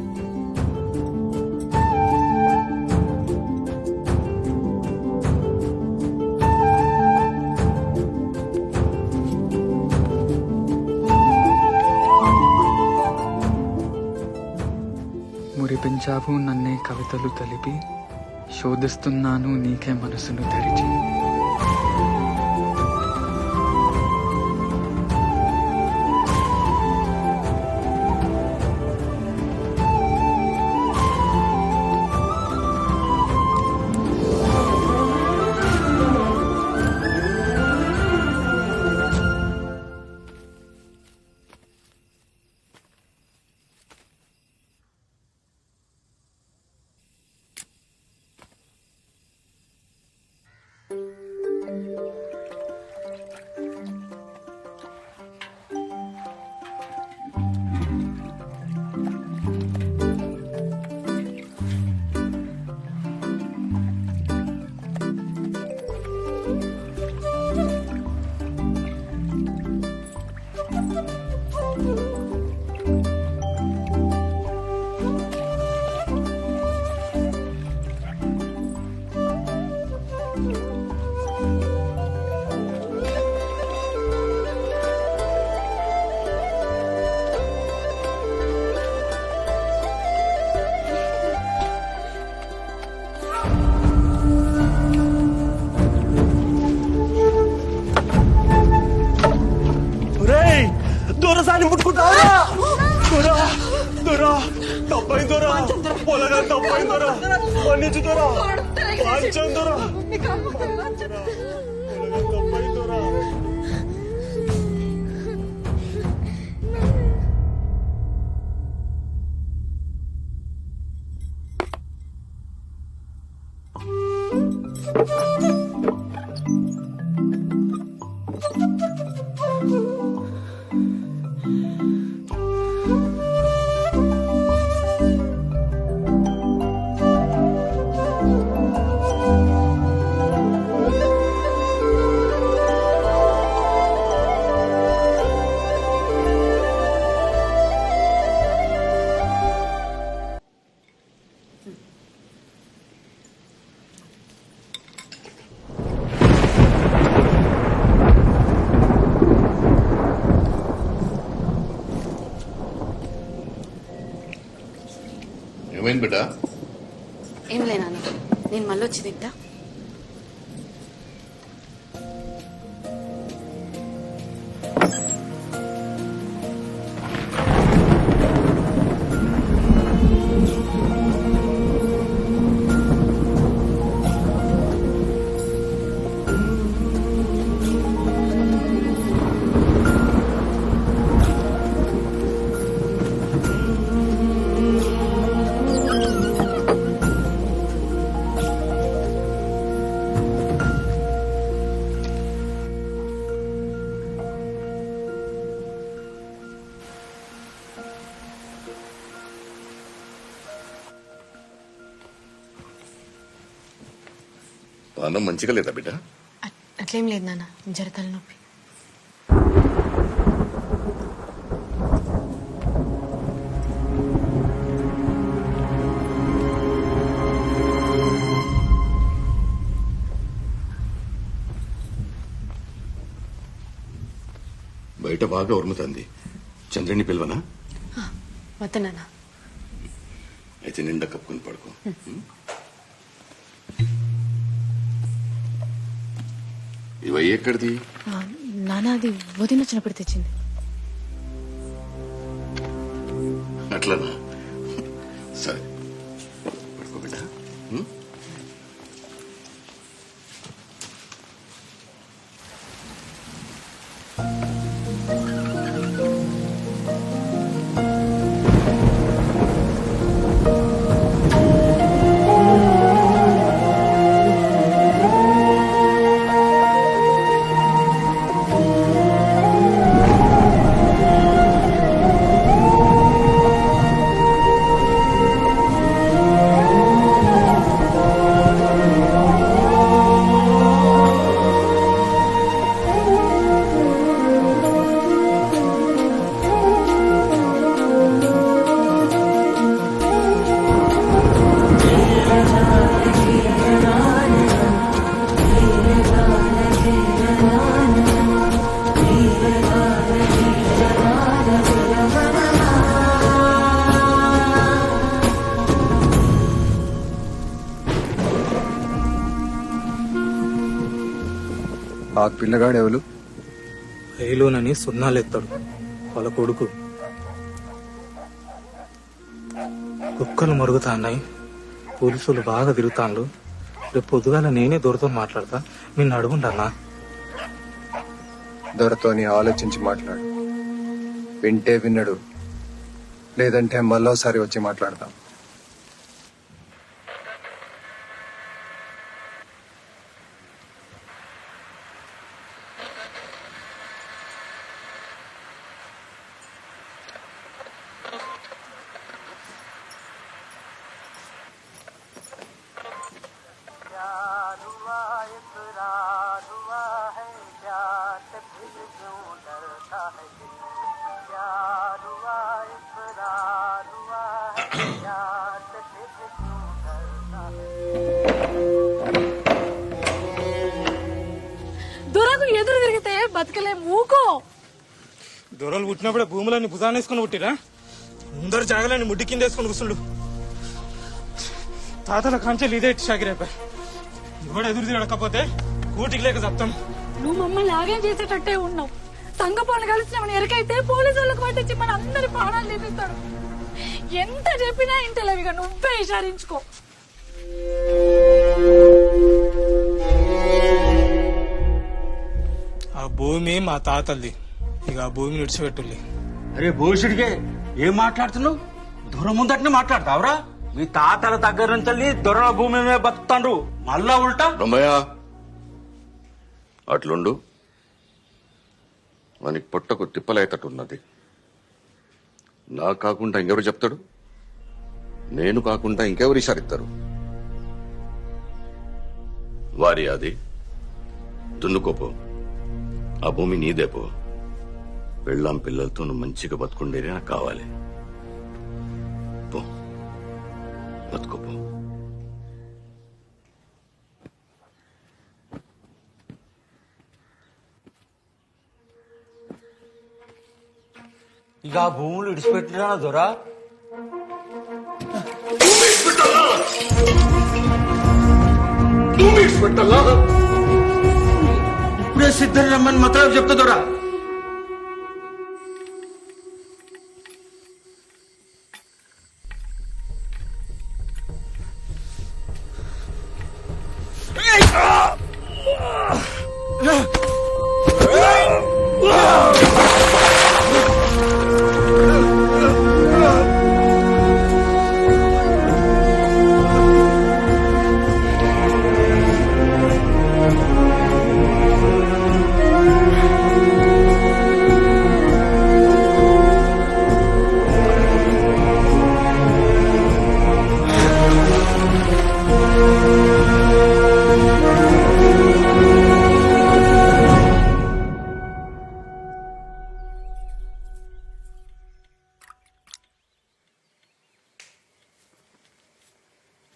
మురిపించావు నన్నే కవితలు తెలిపి, శోధిస్తున్నాను నీకే మనసును తెరిచి. ఏమైంది బిడ్డ? ఏం లేనా నేను మళ్ళీ వచ్చి తింటా. పానం మంచిగా లేదా బిడ్డ? అట్లేం లేదు నాన్న, జర తలనొప్పి. బయట బాగా ఉరుముతుంది. చంద్రుని పిలవనా? వద్దు నాన్న. అయితే నిండా కప్పుకొని పడుకో. ఇవయ్య ఎక్కడిది? నాన్న అది వదిన వచ్చినప్పుడు తెచ్చింది. అట్లనా? సరే పడుకో బిడ్డ. ఆ పిల్లగాడు ఎవరు? రైలునని సున్నాలెత్తాడు వాళ్ళ కొడుకు. కుక్కలు మరుగుతాన్నాయి, పోలీసులు బాగా తిరుగుతాండ్రు. రేపు పొద్దుగాల నేనే దొరతో మాట్లాడతా, మీరు అడుగుంటన్నా. దొరతోని ఆలోచించి మాట్లాడు. వింటే విన్నడు, లేదంటే మళ్ళోసారి వచ్చి మాట్లాడతాం. దొరకు ఎదురు తిరిగితే బతకలే ఊకో. దొరలు పుట్టినప్పుడే భూములన్నీ భుజాన్ని వేసుకుని పుట్టిరా, ముందరు జాగలని ముడ్డి కింద వేసుకుని కూర్చుండు. తాతల కాంచెలు ఇదే షాకిరైపోయి కూడా ఎదురు తిరగకపోతే కూటికి లేక చెప్తాం. నువ్వు మమ్మల్ని ఆగం చేసేటట్టే ఉన్నావు. సంగపోను కలిసిన మన ఎరకైతే పోలీసు వాళ్ళకు పట్టించి మన అందరి ప్రాణాలు తీపిస్తాడు. ఎంత చెప్పినా ఇంటలేవిగా నువ్వే విచారించుకో. మా తాతల్ది. ఇక ఆ భూమిని విడిచిపెట్టుల్లి. అరే భవిష్యుడికే ఏం మాట్లాడుతున్నావు? దూరం ముందటనే మాట్లాడతావురా? మీ తాతల దగ్గర నుంచి దొరల భూమి మీద బతుకుతాండ్రు, మళ్ళా ఉల్టా. రమ్మయ్య అట్లుండు, మనకి పొట్టకు తిప్పలేతట్టున్నది. నాకు కాకుండా ఇంకెవరు చెప్తాడు? నేను కాకుండా ఇంకెవరు ఇషారిస్తారు? వారి అది దున్నుకోపో, ఆ భూమి నీదేపో. పెళ్ళాం పిల్లలతో నువ్వు మంచిగా బతుకుండేది నాకు కావాలి. పో బతుకోపో. ఇక ఆ భూములు విడిచిపెట్టినా దొరా? ఇప్పుడే సిద్ధం రమ్మని మాత్రం చెప్తా దొరా.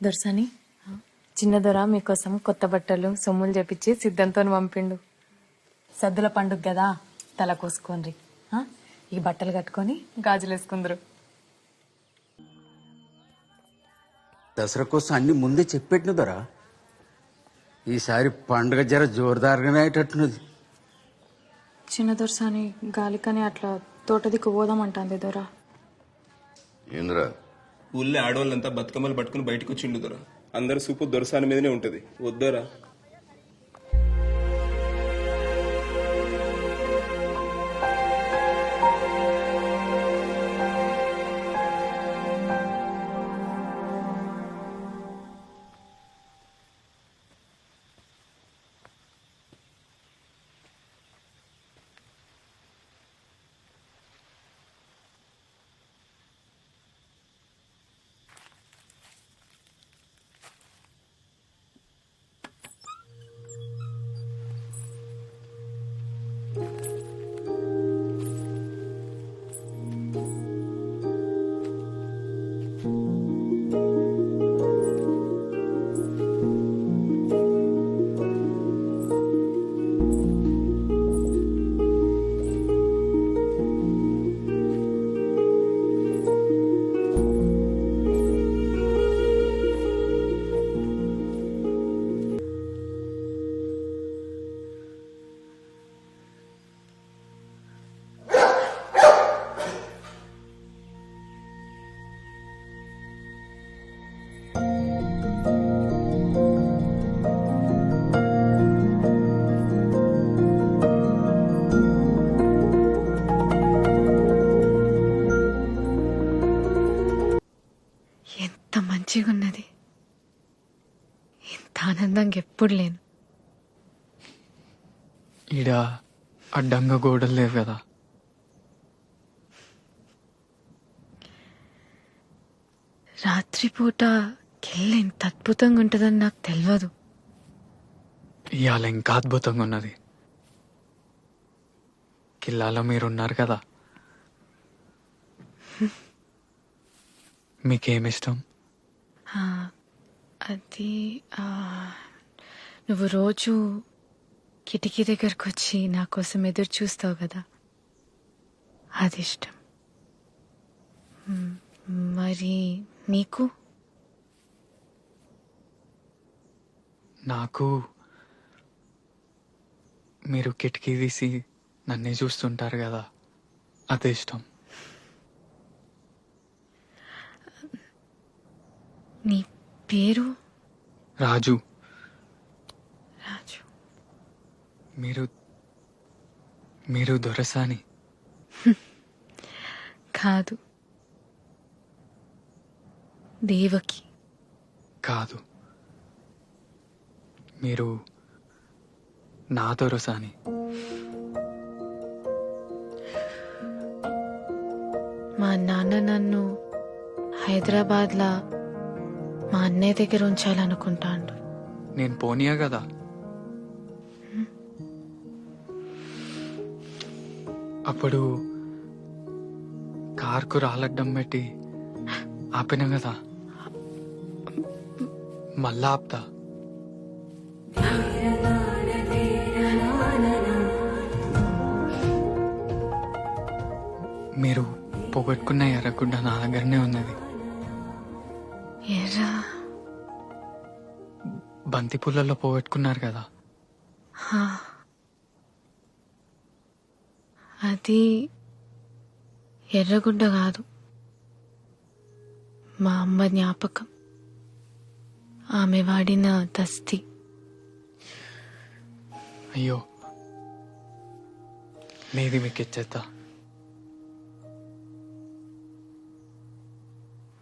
దొరసాని చిన్న దొర మీకోసం కొత్త బట్టలు సొమ్ములు చేపించి సిద్ధంతో పంపిండు. సద్దుల పండుగ కదా, తల కోసుకోండి. ఈ బట్టలు కట్టుకొని గాజులు వేసుకుందరు. దసరా కోసం అన్ని ముందే చెప్పెట్టిన దొరా. ఈసారి పండుగ జర జోరుదారుగానే అయ్యేటట్టున్నది. చిన్న దొరసాని గాలికని అట్లా తోట దిక్కు పోదామంటాంది దొర. ఏంద్రా ఊళ్ళో ఆడవాళ్ళంతా బతుకమ్మలు పట్టుకుని బయటకు వచ్చిండు దొరా. అందరు సూపు దొరసాని మీదనే ఉంటది. వద్దరా? మంచిగా ఉన్నది. ఇంత ఆనందంగా ఎప్పుడు లేను. ఈడ అడ్డంగా గోడలు లేవు కదా. రాత్రిపూట కెళ్ళ ఇంత అద్భుతంగా ఉంటుందని నాకు తెలియదు. ఇవాళ ఇంకా అద్భుతంగా ఉన్నది. కిల్లాలో మీరున్నారు కదా. మీకేమిష్టం? అది నువ్వు రోజు కిటికీ దగ్గరకు వచ్చి నా కోసం ఎదురు చూస్తావు కదా, అది ఇష్టం. మరి నీకు? నాకు మీరు కిటికీ తీసి నన్నే చూస్తుంటారు కదా, అదే ఇష్టం. నీ పేరు? రాజు. రాజు. మీరు దొరసాని కాదు, దేవకి. కాదు, మీరు నా దొరసాని. మా నాన్న నన్ను హైదరాబాద్లో మా అన్నయ్య దగ్గర ఉంచాలనుకుంటాండు. నేను పోనీయా కదా. అప్పుడు కార్కు రాలడ్డం పెట్టి ఆపిన కదా, మళ్ళా ఆపుతా. మీరు పోగొట్టుకున్న ఎర్రగుడ్డ నా దగ్గరనే ఉన్నది. ఎర్రా బంతి పూలలో పోగొట్టుకున్నారు కదా. అది ఎర్రగుడ్డ కాదు, మా అమ్మ జ్ఞాపకం. ఆమె వాడిన దస్తి. అయ్యో, మీది మీకు ఇచ్చేద్దా.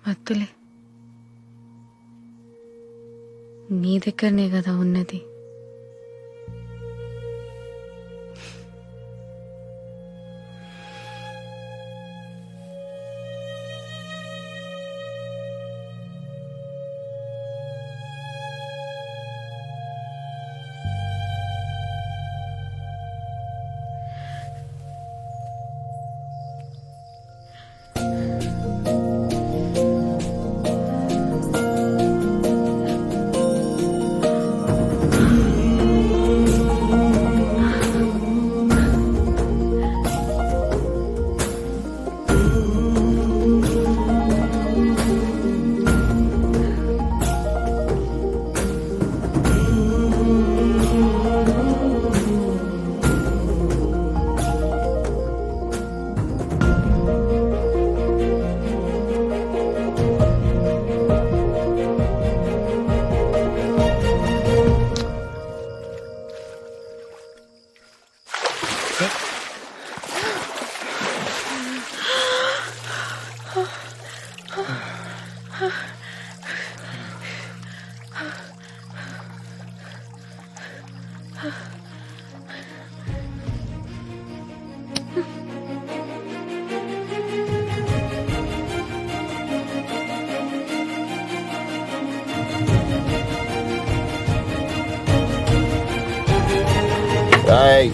వద్దులే, నీ దగ్గరనే కదా ఉన్నది. Hey.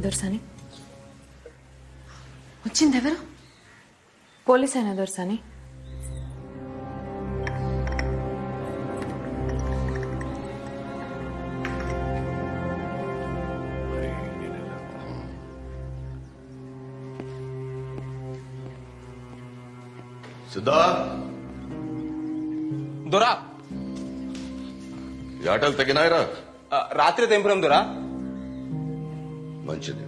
దొరసాని వచ్చింది. ఎవరు? పోలీస్ అయినా దొరసాని? సిద్ధా, దొరా ఈ ఆటలు తగినాయిరా? రాత్రి తెంపురం దొరా. మంచిది.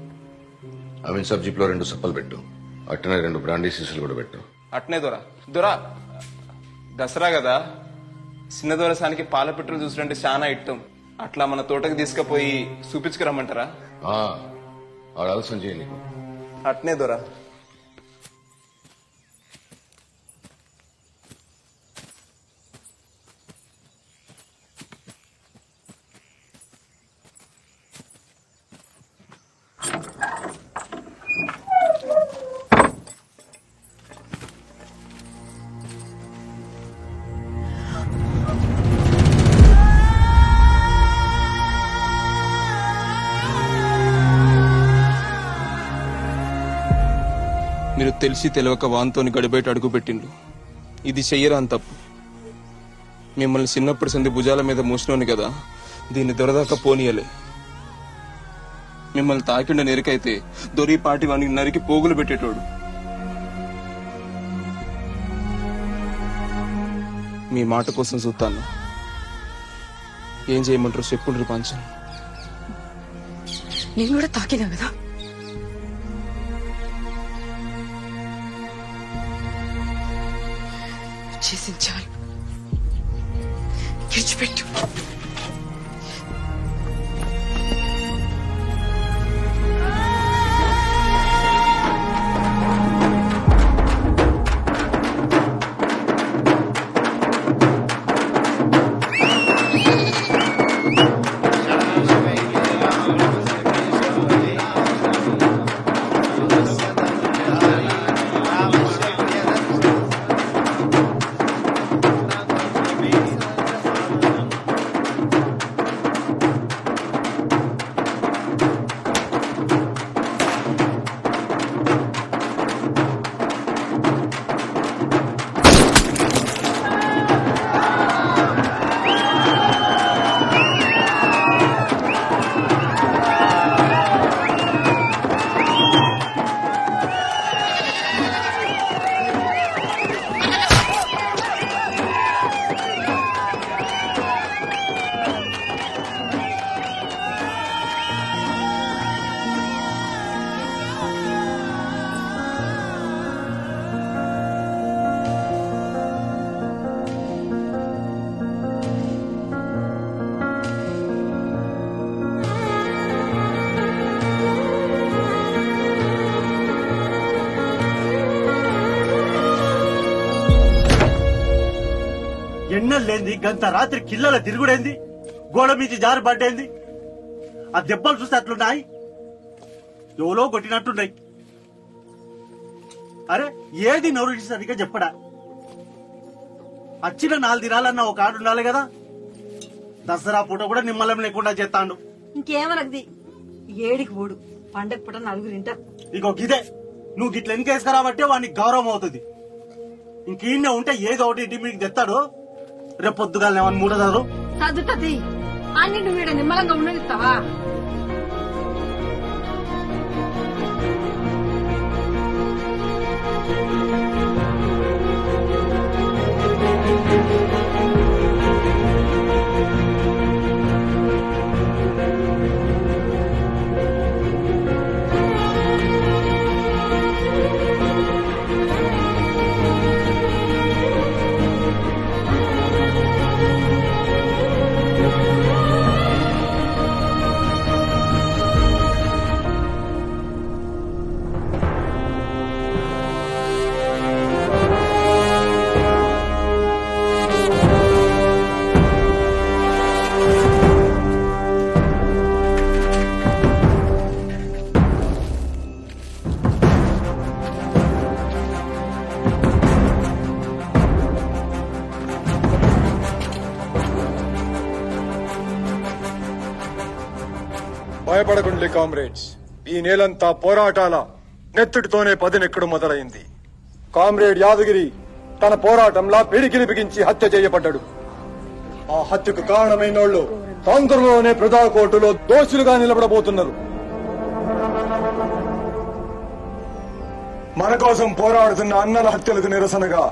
అమీన్ సబ్ జీప్లో 2 సప్పలు పెట్టు, అట్టనే 2 బ్రాండీ సీసాలు కూడా పెట్టు. అట్నే దొరా. దొరా, దసరా కదా, చిన్న దొరసానికి పాల పెట్రోల్ చూసినంటే చాలా ఇట్టం. అట్లా మన తోటకి తీసుకుపోయి చూపించుకురమ్మంటారా? ఆలస్యం చేయి నీకు. అట్నే దొరా. మీరు తెలిసి తెలియక వాన్తోని గడిబయట అడుగు పెట్టిండు. ఇది చెయ్యరా అని తప్పు. మిమ్మల్ని చిన్నప్పుడు సంది భుజాల మీద మూసినోని కదా, దీన్ని దొరదాకా పోనీయలే. మిమ్మల్ని తాకిండ నెరికైతే దొరి పాటి వానికి నరికి పోగులు పెట్టేటోడు. మీ మాట కోసం చూస్తాను. ఏం చేయమంటారు చెప్పుండ్రి పంచం. నేను కూడా తాకినా కదా, చేసింది చాలు, విడిచిపెట్టు. ఎన్నెళ్ళేంది గంత రాత్రి కిల్లల తిరుగుడేంది, గోడ మీద జారి పడ్డేంది, ఆ దెబ్బలు చూస్తే అట్లున్నాయి, ఎవరో కొట్టినట్టున్నాయి. అరే ఏది నోరు సరిగ్గా చెప్పడా? వచ్చిన 4 దినాలన్నా ఒక ఆడు ఉండాలి కదా. దసరా పూట కూడా నిమ్మలం లేకుండా చేస్తాడు. ఇంకేమనది ఏడికి పోడు, పండగ పూట 4 తింటారు. ఇగో గిదే నువ్వు గిట్ల ఎన్నికేసుకురాబట్టే వానికి గౌరవం అవుతుంది. ఇంకీన్నే ఉంటే ఏదో ఒకటి ఇంటి మీకు తెస్తాడు. రేపు పొద్దుగాల ఏమన్నా మూడదారు సర్దుతది అన్ని నువ్వు ఈడ నిమ్మలంగా ఉండనిస్తావా? భయపడకుండి కామ్రేడ్స్, ఈ నేలంతా పోరాటాల నెత్తుడితోనే పదినెక్కడు మొదలైంది. కామ్రేడ్ యాదగిరి తన పోరాటంలా పిడికిలి బిగించి హత్య చేయబడ్డాడు. ఆ హత్యకు కారణమైనోళ్లు తొందరలోనే ప్రజా కోర్టులో దోషులుగా నిలబడబోతున్నారు. మన కోసం పోరాడుతున్న అన్నల హత్యలకు నిరసనగా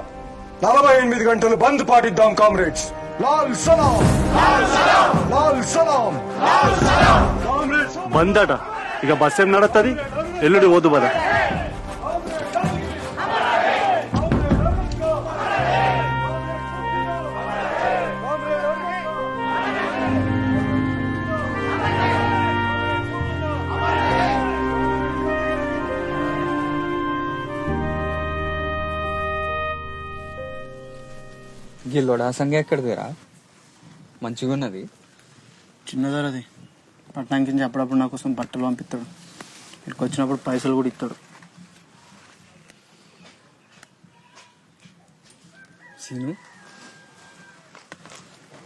48 గంటలు బంద్ పాటిద్దాం కామ్రేడ్స్. లాల్ సలాం, లాల్ సలాం. బందట ఇక బస్ ఏం నడుస్తుంది, ఎల్లుడి పోదు బద. గిల్లోడా సంగ ఎక్కడిదిరా? మంచిగా ఉన్నది. చిన్నదరది పట్టణానికి నుంచి అప్పుడప్పుడు నా కోసం బట్టలు పంపిస్తాడు, ఇక్కడికి వచ్చినప్పుడు పైసలు కూడా ఇస్తాడు. సీను,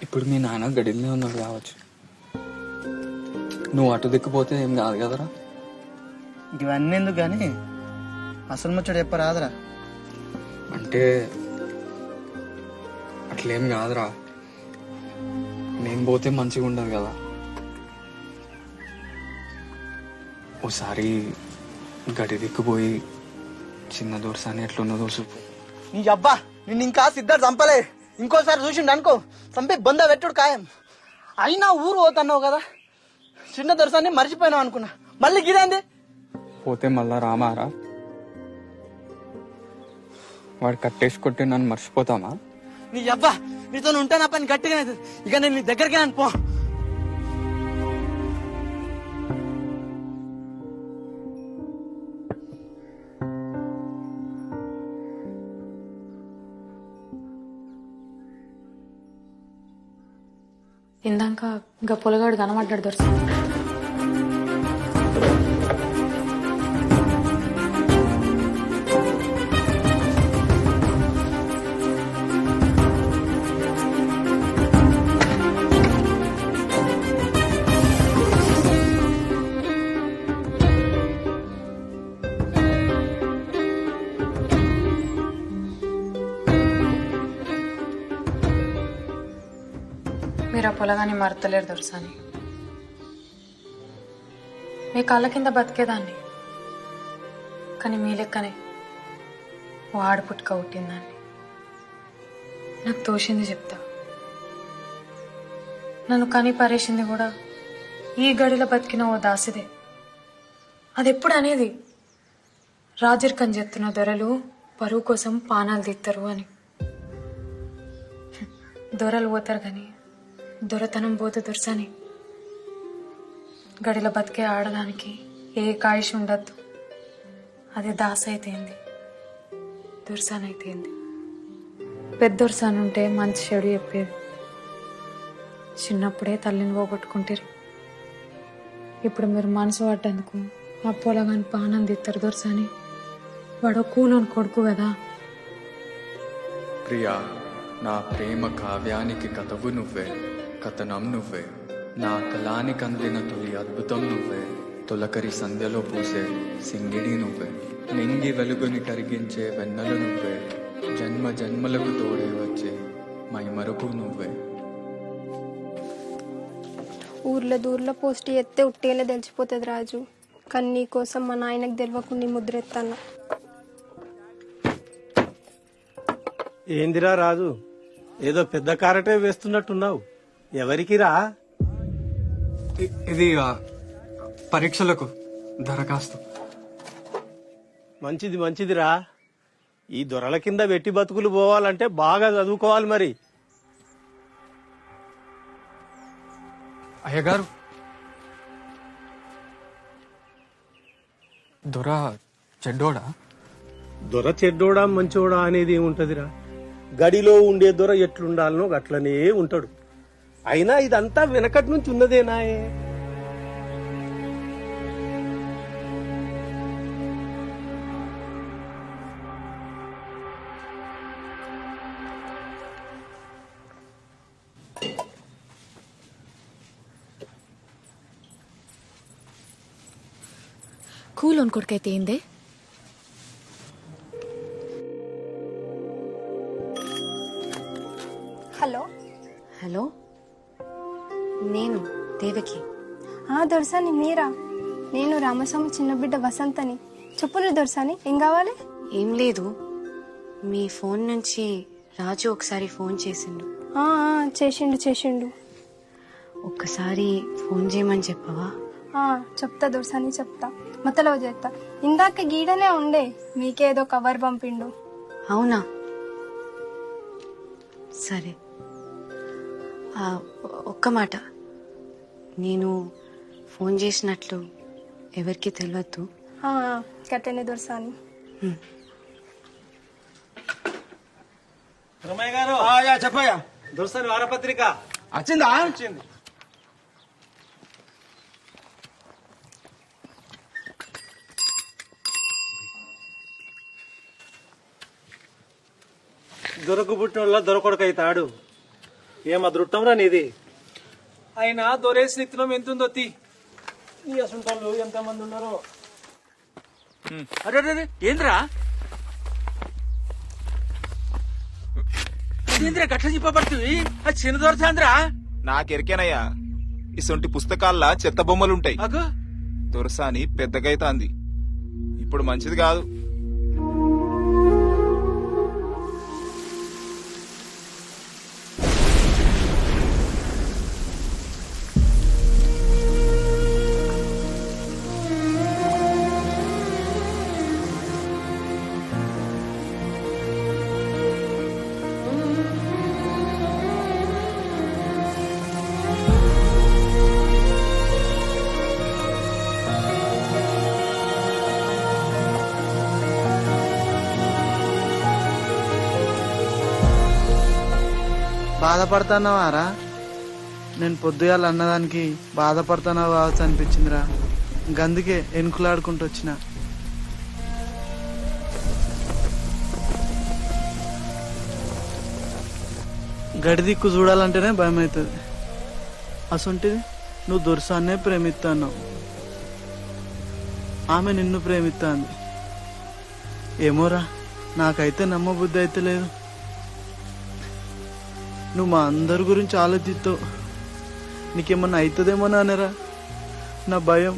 ఇప్పుడు మీ నాన్న గడిలోనే ఉన్నాడు కావచ్చు. నువ్వు అటు దిక్కుపోతే ఏం కాదు కదరా? ఇవన్నీ ఎందుకు కానీ అసలు ముచ్చడు చెప్పరాదరా. అంటే అట్లేం కాదురా. నేను పోతే మంచిగా ఉండదు కదా. ఓసారి గడి దిక్కుపోయి చిన్న దోర్సాని ఎట్లున్నదో చూపు. నీ అబ్బా నిన్ను ఇంకా సిద్ధార్థ్ చంపలే, ఇంకోసారి చూసిండు అనుకో చంపే బంద పెట్టుడు ఖాయం. అయినా ఊరు పోతున్నావు కదా, చిన్న దొరసాన్ని మర్చిపోయినావు అనుకున్నా, మళ్ళీ గిదేంది? పోతే మళ్ళా రామారా? వాడు కట్టేసి కొట్టి నన్ను మర్చిపోతామా? నీ అబ్బా నీతో ఉంటే నా పని గట్టిగా అవుతుంది. ఇక నేను నీ దగ్గరికి అనుకో. ఇందాక ఇంకా పొలగాడు కనబడ్డాడు దొరసాని. మీరు ఆ పొలగాని మరతలేరు దొరసాని. మీ కాళ్ళ కింద బతికేదాన్ని, కానీ మీ లెక్కనే ఓ ఆడపుట్టుక పుట్టిందాన్ని. నాకు తోచింది చెప్తా. నన్ను కని పారేసింది కూడా ఈ గడిలో బతికిన ఓ దాసిదే. అది ఎప్పుడు అనేది రాజరికం చెప్తున్న దొరలు పరువు కోసం పానాలు తీస్తారు అని. దొరలు పోతారు కానీ దొరతనం పోతే దొరసాని. గడిలో బతికే ఆడదానికి ఏ కాయిష్ ఉండద్దు. అది దాస అయితేంది, దొరసాని అయితేంది. పెద్ద దొరసాని ఉంటే మంచి చెడు చెప్పేది. చిన్నప్పుడే తల్లిని పోగొట్టుకుంటారు. ఇప్పుడు మీరు మనసు పడ్డందుకు ఆ పొలగాని పానం తీస్తారు దొరసాని. వాడు కూలోని కొడుకు కదా. ప్రియా, నా ప్రేమ కావ్యానికి కథవు నువ్వే, కథనం నువ్వే. నా కళానికి అందిన తొలి అద్భుతం నువ్వే. తొలకరి సంధ్యలో పూసే సింగిడి నువ్వే. నింగి వెలుగుని కరిగించే వెన్నెలు నువ్వే. జన్మ జన్మలకు తోడే వచ్చే మైమరుపు నువ్వే. ఊర్లో దూర్లో పోస్ట్ ఎత్తే ఉట్టేలా తెలిసిపోతుంది రాజు. కానీ నీ కోసం మా నాయనకు తెలియకుండా ముద్ర ఎత్తాను. ఏందిరా రాజు, ఏదో పెద్ద కారటే వేస్తున్నట్టున్నావు. ఎవరికిరా? ఇది పరీక్షలకు దరఖాస్తు. మంచిది మంచిదిరా. ఈ దొరల కింద వెట్టి బతుకులు పోవాలంటే బాగా చదువుకోవాలి మరి. అయ్యగారు, దొర చెడ్డోడా? దొర చెడ్డోడా మంచోడా అనేది ఏముంటదిరా. గడిలో ఉండే దొర ఎట్లుండాలనో గట్లనే ఉంటాడు. అయినా ఇదంతా వెనకటి నుంచి ఉన్నదేనాయే. కూలోని కొడుకైతే ఏందే? హలో హలో, నేను దేవకి. దొరసాని మీరా? నేను రామస్వామి చిన్న బిడ్డ వసంతని. చెప్పులు దొరసాని, ఏం కావాలి? ఏం లేదు, మీ ఫోన్ నుంచి రాజు ఒకసారి ఫోన్ చేసిండు. చేసిండు. ఒక్కసారి ఫోన్ చేయమని చెప్పవా? చెప్తా దొరసాని, చెప్తా. మతలో చేస్తా. ఇందాక గీడనే ఉండే, మీకేదో కవర్ పంపిండు. అవునా, సరే. ఒక్క మాట, నేను ఫోన్ చేసినట్లు ఎవరికి తెలియద్దు. కట్టనే దొరసాని. రమయ్య గారు చెప్పయ్యా. దొరసాని వారపత్రిక వచ్చిందా? వచ్చింది. దొరకు పుట్టినోళ్ళ దొరకొడకైతాడు. ఏం అదృష్టంరా నీది. ఆయన దొరేసిన ఇత్తనం ఎంతుందో తీ. ఈ అసంటోళ్ళు ఎంతమంది ఉన్నారో. అరే ఏంద్రా ఏంద్రా గట్ల చెప్పబడుతుంది? అది చిన్న దొరసాంద్రా. నాకెరికేనయ్యా ఇసొంటి పుస్తకాల్లో చెత్త బొమ్మలుంటాయి. దొరసాని పెద్దగైతాంది, ఇప్పుడు మంచిది కాదు. బాధపడుతున్నావారా? నేను పొద్దుగాల అన్నదానికి బాధపడుతున్నావు కావచ్చు అనిపించిందిరా, గందుకే ఎనుకులాడుకుంటూ వచ్చిన. గడిదిక్కు చూడాలంటేనే భయం అవుతుంది. అసొంటిది నువ్వు దొరసాన్నే ప్రేమిస్తున్నావు, ఆమె నిన్ను ప్రేమిస్తాంది. ఏమోరా, నాకైతే నమ్మబుద్ధి అయితే లేదు. నువ్వు మా అందరి గురించి ఆలోచిస్తావు, నీకేమన్నా అవుతుందేమో నానేరా నా భయం.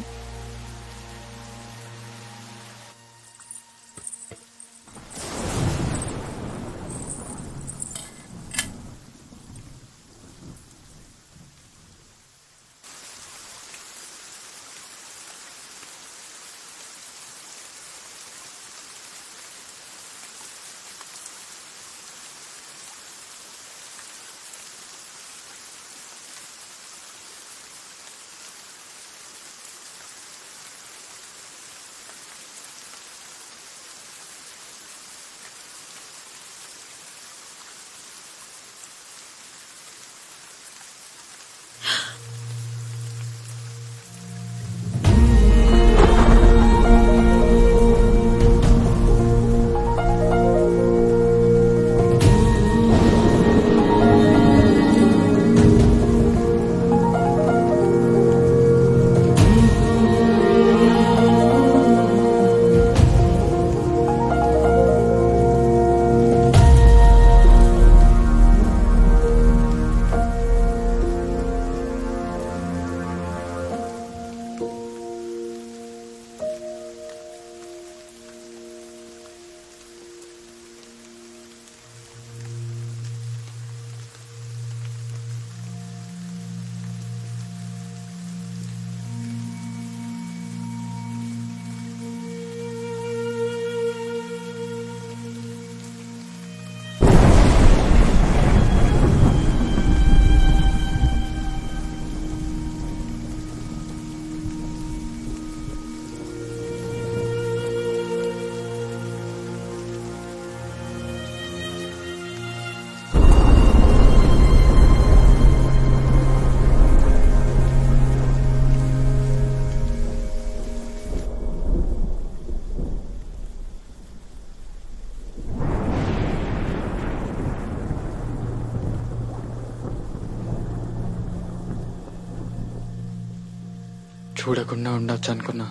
చూడకుండా ఉండొచ్చు అనుకున్నా,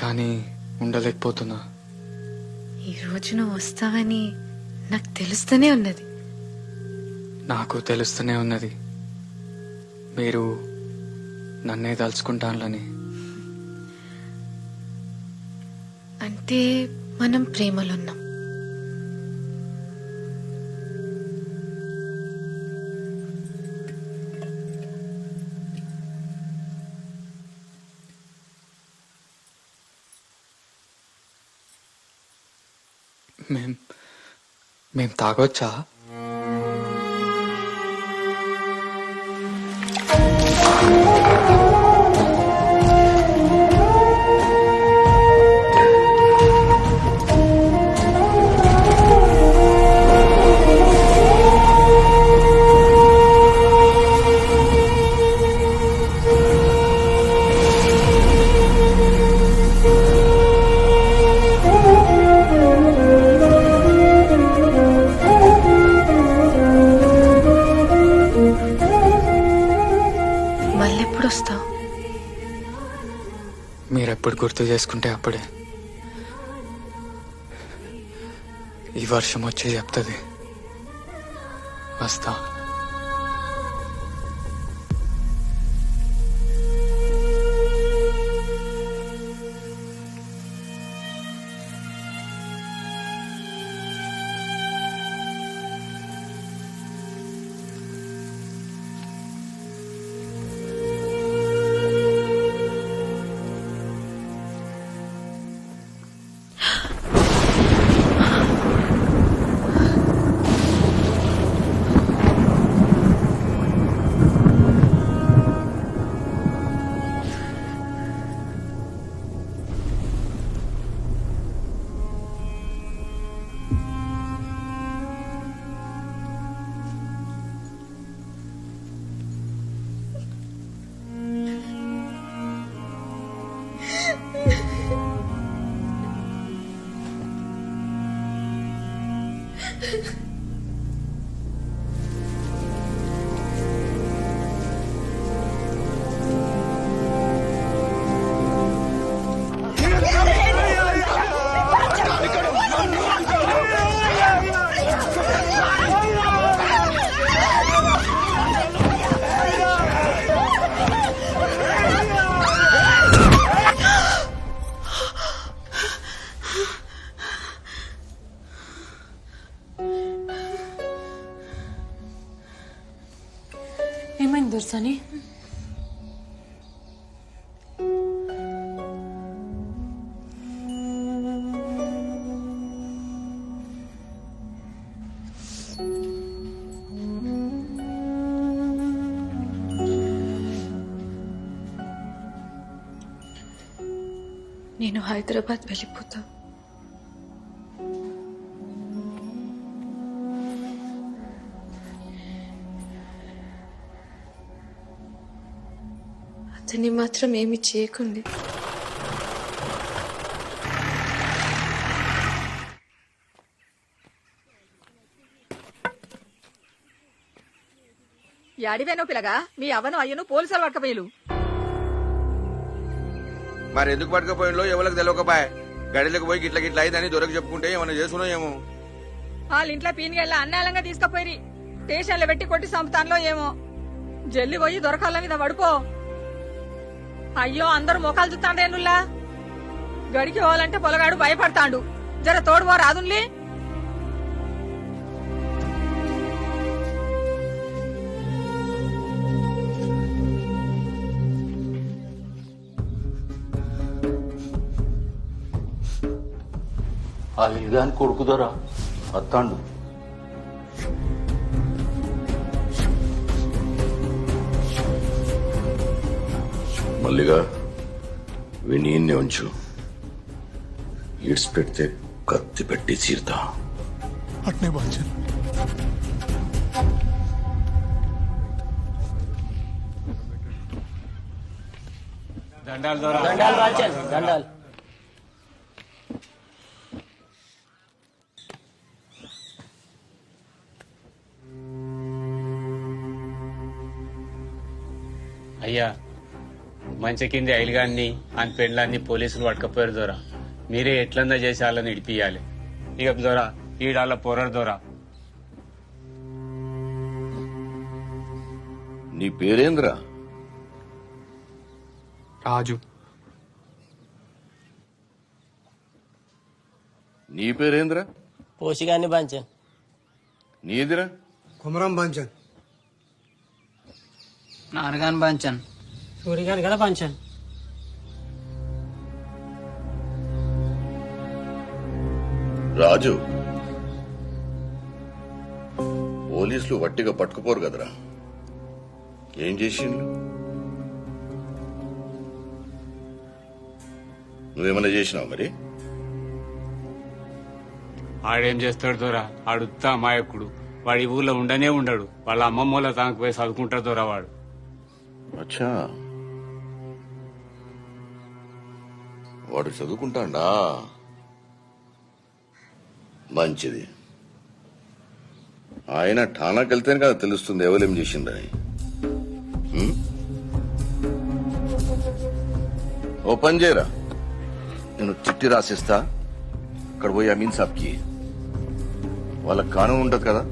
కానీ ఉండలేకపోతున్నా. ఈ రోజు నువ్వు వస్తావని నాకు తెలుస్తూనే ఉన్నది. నాకు తెలుస్తూనే ఉన్నది మీరు నన్నే తలుచుకుంటానులని. అంటే మనం ప్రేమలున్నాం. మేం తాగొచ్చా? మీరెప్పుడు గుర్తు చేసుకుంటే అప్పుడే. ఈ వర్షం వచ్చి చెప్తుంది వస్తా. ఏమైంది దొరసాని? నేను హైదరాబాద్ వెళ్ళిపోతా. అతన్ని మాత్రం ఏమి చేయకండి. యాడివేనో పిల్లగా మీ అవ్వను అయ్యను పోలీసులు పట్టకపోయారు. మరి ఎందుకు పట్టుకపోయినలో ఎవరికి తెలియకపోయా. గడిలకు పోయి గిట్ల గిట్ల అయిందని దొరికి చెప్పుకుంటే ఏమన్నా చేసుకున్నాం ఏమో. వాళ్ళ ఇంట్లో పీనిగెళ్ళ అన్నాలంగా తీసుకుపోయి స్టేషన్లో పెట్టి కొట్టి చంపుతాన్లో ఏమో. జల్లి పోయి దొరకాల మీద పడుకో. అయ్యో అందరూ మోకాలు చూస్తాండేనుల్లా. గడికి పోవాలంటే పొలగాడు భయపడతాండు. జర తోడువో రాదున్లీ. ఆ లింగాన్ని కొడుకుదరా అత్తాండు. మల్లిగా వినీన్నే ఉంచు. ఈడ్స్ పెడితే కత్తి పెట్టి చీరుతా. అట్నే బాధ్యత. దండాలు దొర. దండాలు. అయ్యా మంచి కింది ఐలుగాన్ని ఆయన పెండ్లాన్ని పోలీసులు పట్టుకపోయారు దొర. మీరే ఎట్లన్నా చేసి వాళ్ళని ఇడిపియాలి. ఇక దొర ఈడాళ్ళ పోరాడు దొర. నీ పేరేంద్రా? రాజు. నీ పేరేంద్రా? పోషిగాన్ని బాంచన్. నీదిరా? కుమరం బాంచన్. నాన్నగాని బాంచన్. సూర్యగాని కదా బాంచన్. రాజు, పోలీసులు వట్టిగా పట్టుకుపోరు కదరా. ఏం చేసిండు? నువ్వేమన్నా చేసినావు మరి? ఆడేం చేస్తాడు దొర? ఆడుతా అమాయకుడు. వాడి ఊళ్ళో ఉండనే ఉండడు. వాళ్ళ అమ్మమ్మల తానికి పోయి చదువుకుంటాడు దొర వాడు. అచ్చా, వాడు చదువుకుంటాడా? మంచిది. ఆయన ఠానాకి వెళ్తేనే కదా తెలుస్తుంది ఎవరేం చేసిందని. ఓ పని చేయరా, నేను చిట్టి రాసిస్తా. అక్కడ పోయి అమీన్ సాబ్కి వాళ్ళకి కానూన్ ఉంటది కదా,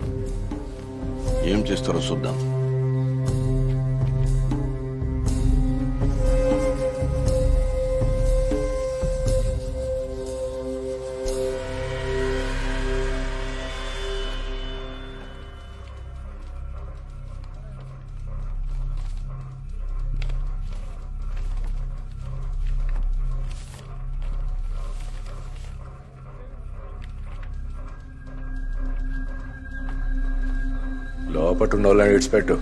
ఏం చేస్తారో చూద్దాం. లోపట్టున్న వాళ్ళని విడిచిపెట్టు.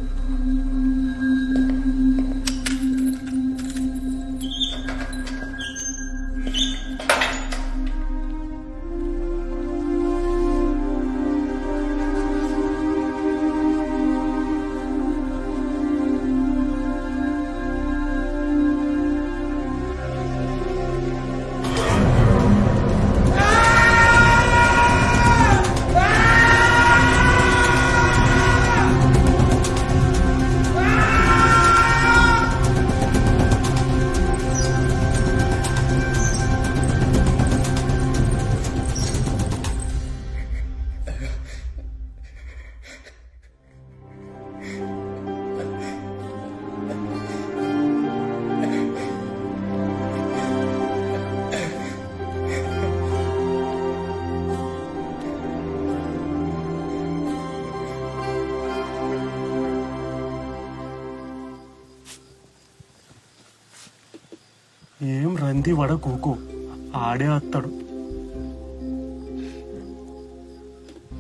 ఏం రంది వడ కూకు ఆడే వస్తాడు.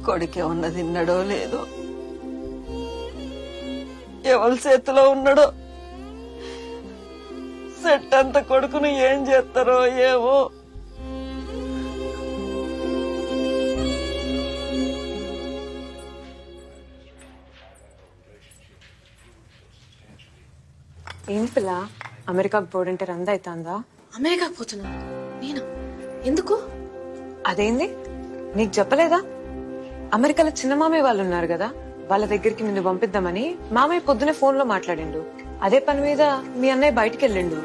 కొడుకే ఉన్న తిన్నాడో లేదో, ఎవరి చేతిలో ఉన్నాడో, సెట్ అంత కొడుకును ఏం చేస్తారో ఏమో. ఏం పిల్ల అమెరికాకు పోడంటే రంద అవుతుందా? అమెరికాకు పోతున్నా నేనా? ఎందుకు? అదేంది నీకు చెప్పలేదా? అమెరికాలో చిన్న మామయ్య వాళ్ళు ఉన్నారు కదా, వాళ్ళ దగ్గరికి నిన్ను పంపిద్దామని మామయ్య పొద్దునే ఫోన్ లో మాట్లాడిండు. అదే పని మీద మీ అన్నయ్య బయటికి వెళ్ళిండు.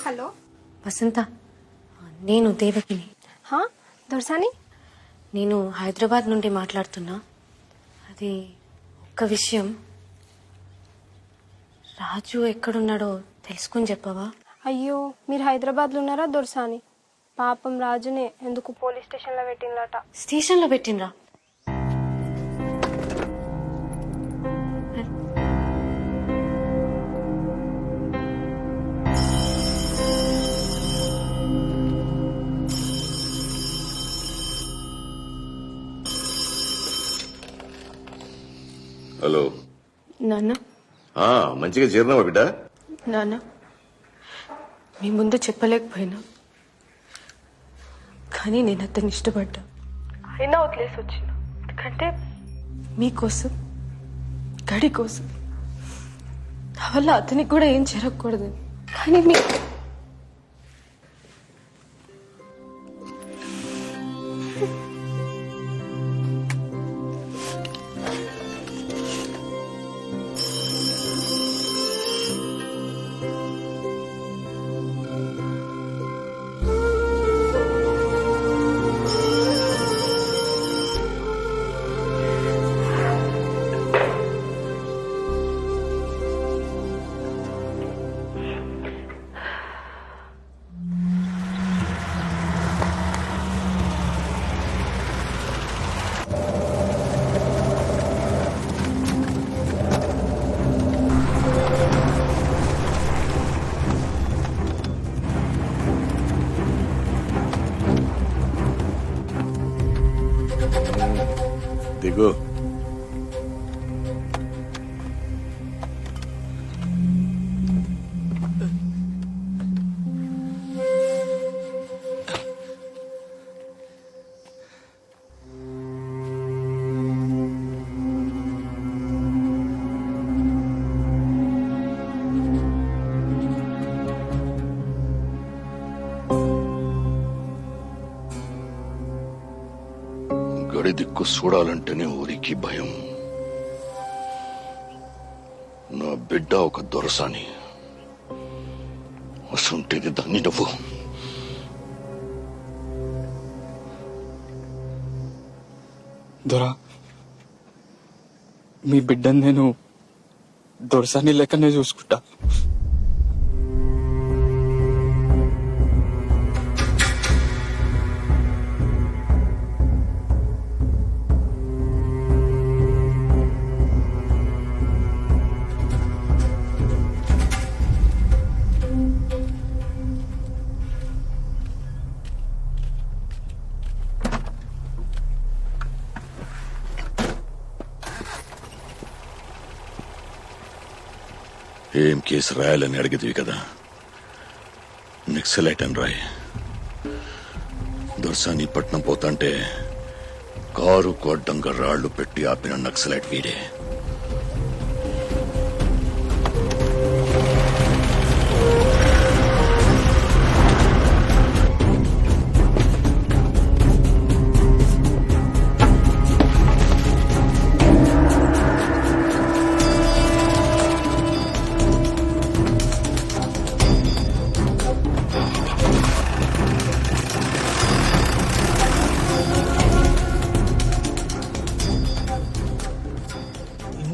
హలో వసంత, నేను దేవకిని. దొరసాని, నేను హైదరాబాద్ నుండి మాట్లాడుతున్నా. అది ఒక్క విషయం, రాజు ఎక్కడున్నాడో తెలుసుకుని చెప్పవా? అయ్యో మీరు హైదరాబాద్లో ఉన్నారా దొరసాని? పాపం రాజునే ఎందుకు పోలీస్ స్టేషన్లో పెట్టిందట. స్టేషన్లో పెట్టినరా? హలో నాన్న. మంచిగా చేరినావా బిడ్డ? నాన్న, మీ ముందు చెప్పలేకపోయినా, కానీ నేను అతన్ని ఇష్టపడ్డా. అయినా వదిలేసి వచ్చిన, ఎందుకంటే మీకోసం, గడి కోసం. నా వల్ల అతనికి కూడా ఏం జరగకూడదు. కానీ మీ దిగు. గడి దిక్కు చూడాలంటేనే ఊరికి భయం. నా బిడ్డ ఒక దొరసాని, అసంటేది దాన్ని నువ్వు. దొరా, మీ బిడ్డని నేను దొరసాని లెక్కనే చూసుకుంటా. ఏం కేసు రాయాలని అడిగిదివి కదా, నక్సలైట్ అని రాయి. దొరసాని పట్నం పోతాంటే కారుకు అడ్డంగా రాళ్లు పెట్టి ఆపిన నక్సలైట్ వీడే.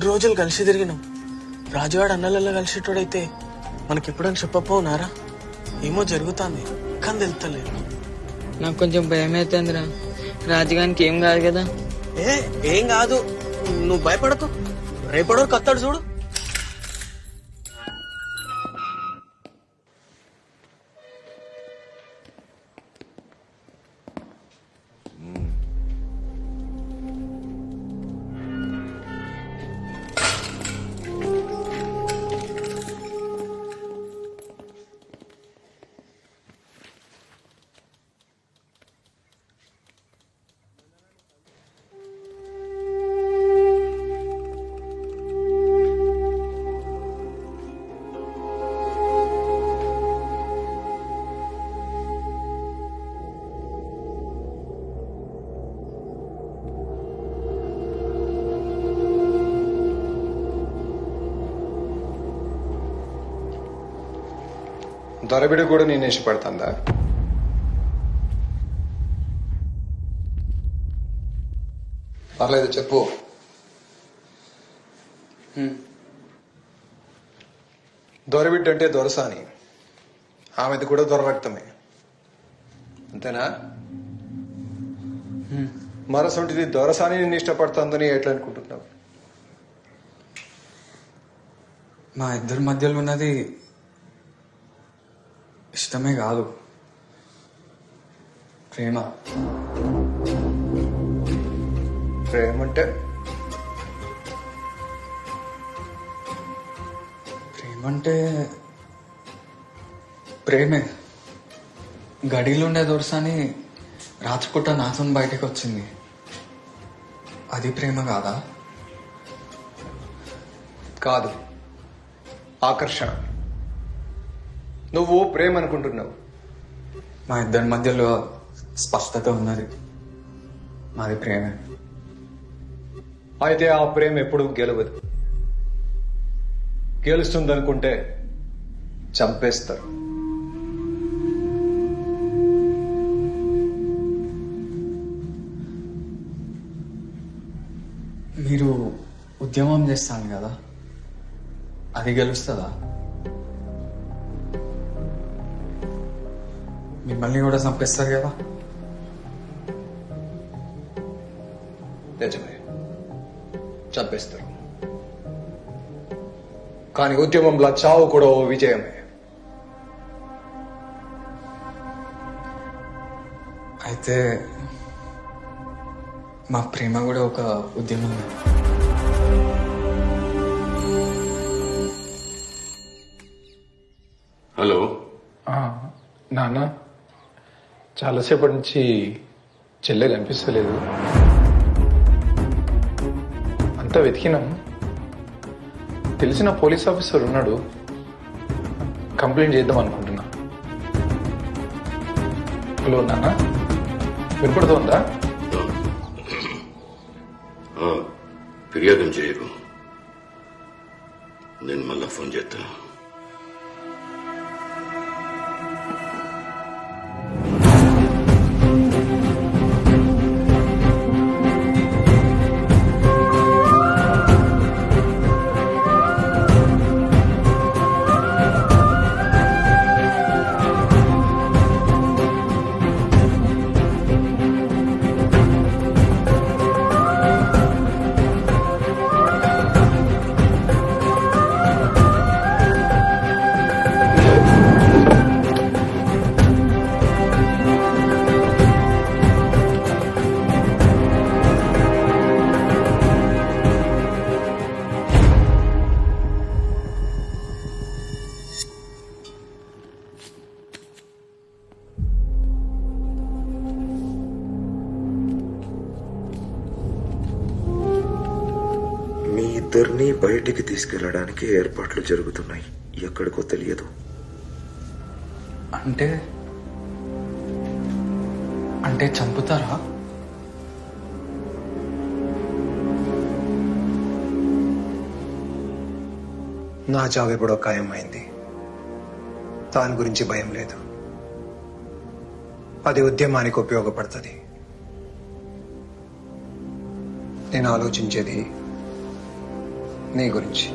రోజులు కలిసి తిరిగినాం. రాజువాడు అన్నలలో కలిసేటోడైతే మనకెప్పుడని చెప్పపోనారా? ఏమో జరుగుతుంది కానీ తెలుస్తలేదు. నాకు కొంచెం భయం అవుతుందిరా. రాజుగానికి ఏం కాదు కదా? ఏం కాదు, నువ్వు భయపడకు. రేపటి కత్తాడు చూడు. దొరబిడ కూడా నేను ఇష్టపడుతుందా? పర్లేదు చెప్పు. దొరబిడ్డ అంటే దొరసాని, ఆమెది కూడా దొర రక్తమే, అంతేనా? మరసొంటిది దొరసాని నిన్ను ఇష్టపడుతుందని ఎట్లా అనుకుంటున్నావు? మా ఇద్దరి మధ్యలో ఉన్నది ఇష్టమే కాదు, ప్రేమ. ప్రేమ అంటే ప్రేమే. గడిలో ఉండే దొరసాని రాత్రిపూట నాతో బయటకు వచ్చింది, అది ప్రేమ కాదా? కాదు, ఆకర్షణ. నువ్వు ప్రేమ అనుకుంటున్నావు. మా ఇద్దరి మధ్యలో స్పష్టత ఉన్నది, మాది ప్రేమే. అయితే ఆ ప్రేమ ఎప్పుడు గెలవదు. గెలుస్తుందనుకుంటే చంపేస్తారు. మీరు ఉద్యమం చేస్తాను కదా, అది గెలుస్తుందా? మిమ్మల్ని కూడా చంపేస్తారు కదా? నిజమే, చంపేస్తారు. కానీ ఉద్యమంలో చావు కూడా ఓ విజయమే. అయితే మా ప్రేమ కూడా ఒక ఉద్యమమే. హలో నాన్న, చాలాసేపటి నుంచి చెల్లె కనిపిస్తలేదు. అంతా వెతికినాం. తెలిసిన పోలీస్ ఆఫీసర్ ఉన్నాడు, కంప్లైంట్ చేద్దాం అనుకుంటున్నా. హలో నాన్న, వినపడుతోందా? ఫిర్యాదు చేయకు, నేను మళ్ళా ఫోన్ చేస్తాను. ఇద్దరిని బయటికి తీసుకెళ్లడానికి ఏర్పాట్లు జరుగుతున్నాయి. ఎక్కడికో తెలియదు. అంటే చంపుతారా? నా చావు ఎప్పుడో ఖాయమైంది. దాని గురించి భయం లేదు. అది ఉద్యమానికి ఉపయోగపడుతుంది. నేను ఆలోచించేది నీ గురించి.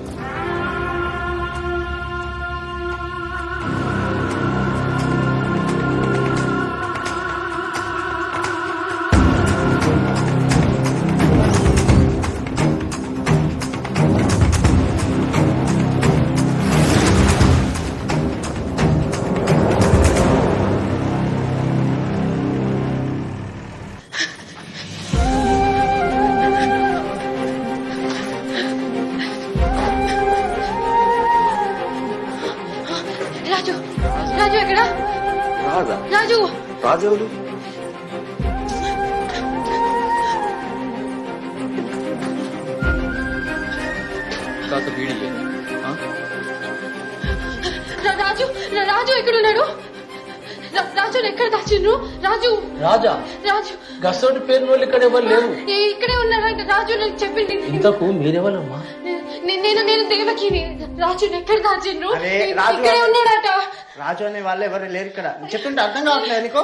రాజు రాజు ఎక్కడ రాదా రాజు రాజెవరు రాజు రాజు ఎక్కడున్నాడు రాజు ఎక్కడ దాచిండ్రు రాజు రాజా రాజు గసోటి పేరు వాళ్ళు ఇక్కడ ఎవరు లేరు ఇక్కడే ఉన్నాడు రాజు నాకు చెప్పింది ఇంతకు మీరెవరమ్మా నేను దేవకిని రాజు ఎక్కడ దాచిండ్రు అరే, రాజు ఇక్కడే ఉన్నాడట రాజు అనే వాళ్ళు ఎవరు లేరు ఇక్కడ చెప్తుంటే అర్థం కావట్లేదు నీకు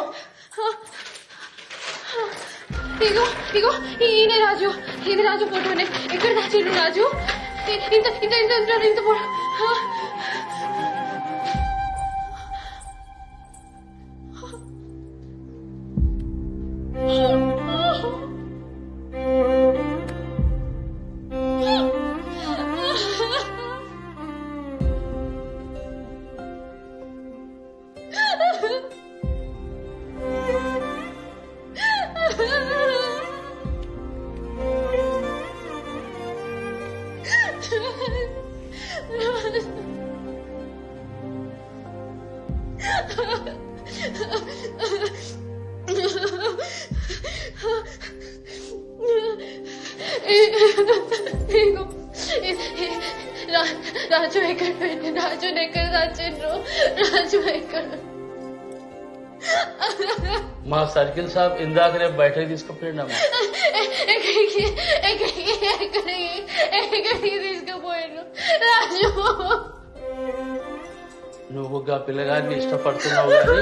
ఇగో ఇగో ఈయనే రాజు ఇది రాజు ఫోటోనే ఎక్కడ దాచిండ్రు రాజు ఇంత ఇంత ఇంత ఇంత ఇంత ఫోటో రాజు ఎక్కడ పోయింది రాజు ఎక్కడ దాచిండ్రు రాజు ఎక్కడ మా సర్కిల్ సాబ్ ఇందాకనే బయటకు తీసుకుపోయిండమ్మా ఎక్కడికి ఎక్కడికి ఎక్కడికి ఎక్కడికి తీసుకుపోయిండ్రు రాజు నువ్వు గా పిల్లగాన్ని ఇష్టపడుతున్నావు కానీ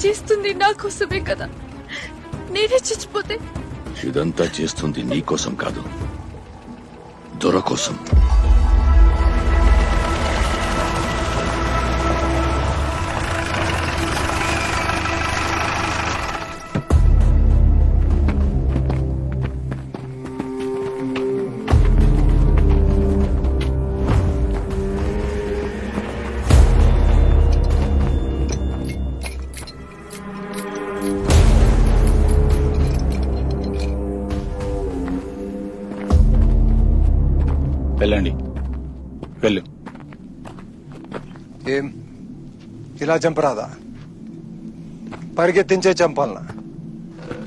చేస్తుంది నా కోసమే కదా నేనే చచ్చిపోతే ఇదంతా చేస్తుంది నీ కోసం కాదు దొర కోసం వెళ్ళండి వెళ్ళు ఏం ఇలా చంపరాదా పరిగెత్తించే చంపాలనా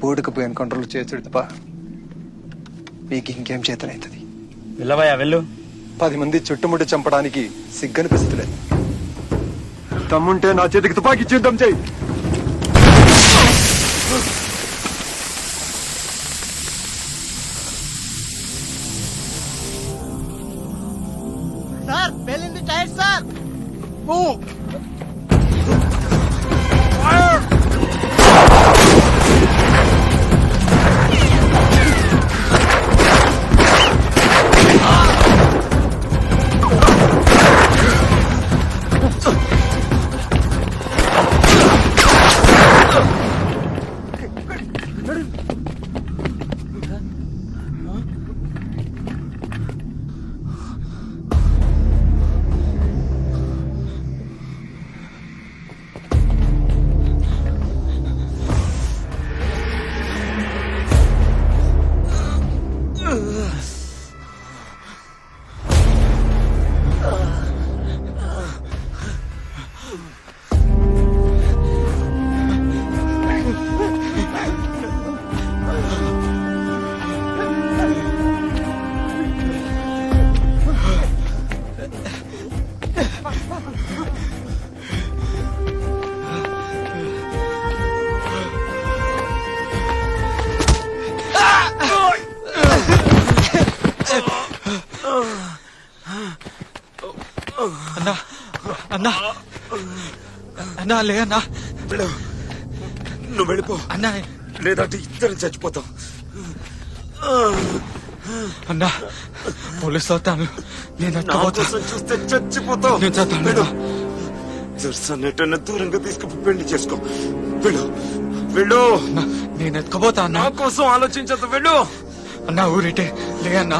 ఊడికిపోయిన కంట్రోల్ చేసుడు తప్ప మీకు ఇంకేం చేతనైతుంది వెళ్ళవయ్యా వెళ్ళు 10 మంది చుట్టుముట్టి చంపడానికి సిగ్గనిపిస్తలేదు తమ్ముంటే నా చేతికి తుపాకీ యుద్ధం చేయి సార్ పేలింది టైర్ సార్ అన్నా అన్నా అన్నా లే అన్నా నువ్వు వెళ్ళిపో అన్నా లేదంటే ఇద్దరు చచ్చిపోతాం అన్నా పోలీసు వస్తాను. నేను నా ఎత్తుకుపోతా. కోసం చూస్తే చచ్చిపోతావు. నేను చస్తాను. వెళ్ళు. దొరసాన్ని ఎటన్నా దూరంగా తీసుకుని పెళ్లి చేసుకో. వెళ్ళు వెళ్ళు. నేను ఎత్తుకుపోతా అన్న. నా కోసం ఆలోచించదు. వెళ్ళు అన్న. ఊరిటే లే అన్నా.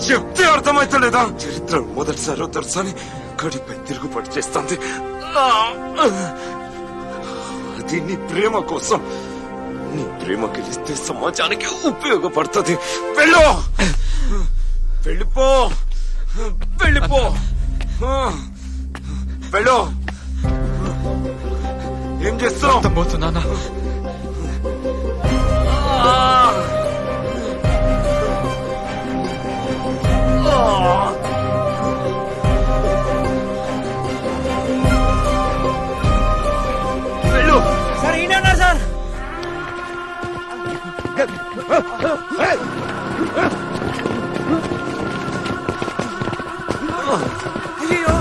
చెప్తే అర్థమైతలేదా? చరిత్ర మొదటిసారి దొరసాని గడిపై తిరుగుబాటు చేస్తుంది. అది నీ ప్రేమ కోసం. నీ ప్రేమ గెలిస్తే సమాజానికి ఉపయోగపడుతుంది. వెళ్ళు వెళ్ళిపో వెళ్ళిపో వెళ్ళు. ఏం చేస్తున్నావు? పోతున్నా. వెళ్ళు. సార్ ఈయన సార్. అయ్యో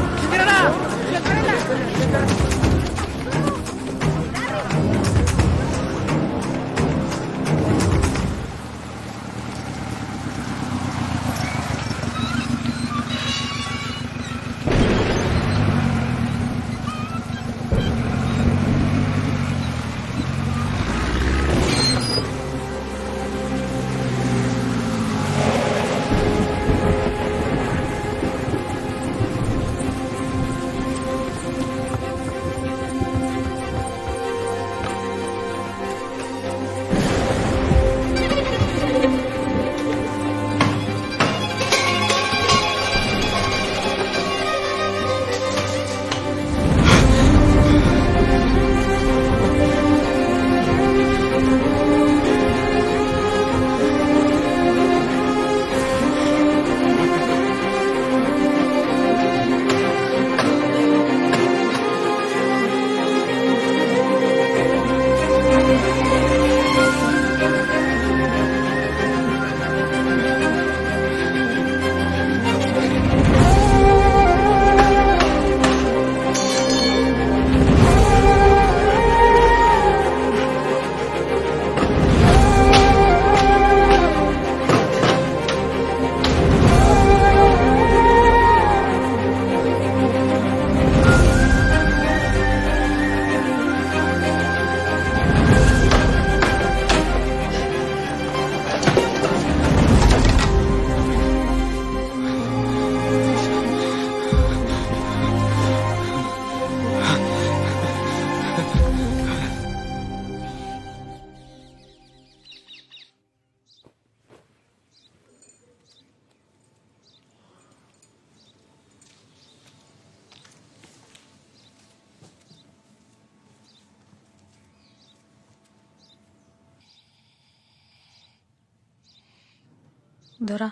దొరా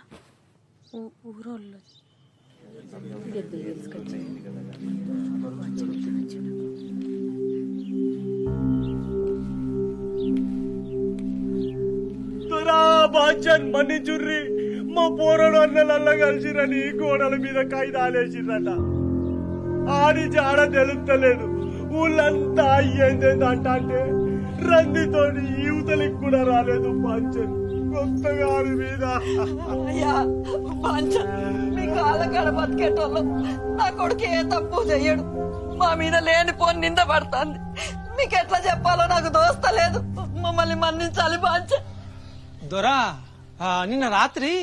ఊరోళ్ళు బాచన్ మన్నిచుర్రి. మా పోరడు అన్నలల్లా కలిసిరని గోడల మీద కాయిదాలేసిరట. ఆడి జాడ తెలుస్తలేదు. ఊళ్ళంతా అయ్యేందేందంట అంటే రందితోటి యువతలికి కూడా రాలేదు బాచన్. కొత్తగా మీద మీ కాళ్ళకాడ బతికేటోళ్ళు నా కొడుకు ఏ తప్పు చెయ్యడు. మా మీద లేనిపోని నింద పడుతుంది. మీకు ఎట్లా చెప్పాలో నాకు దోస్తలేదు. మమ్మల్ని మన్నించాలి బాంచ. దొరా నిన్న రాత్రి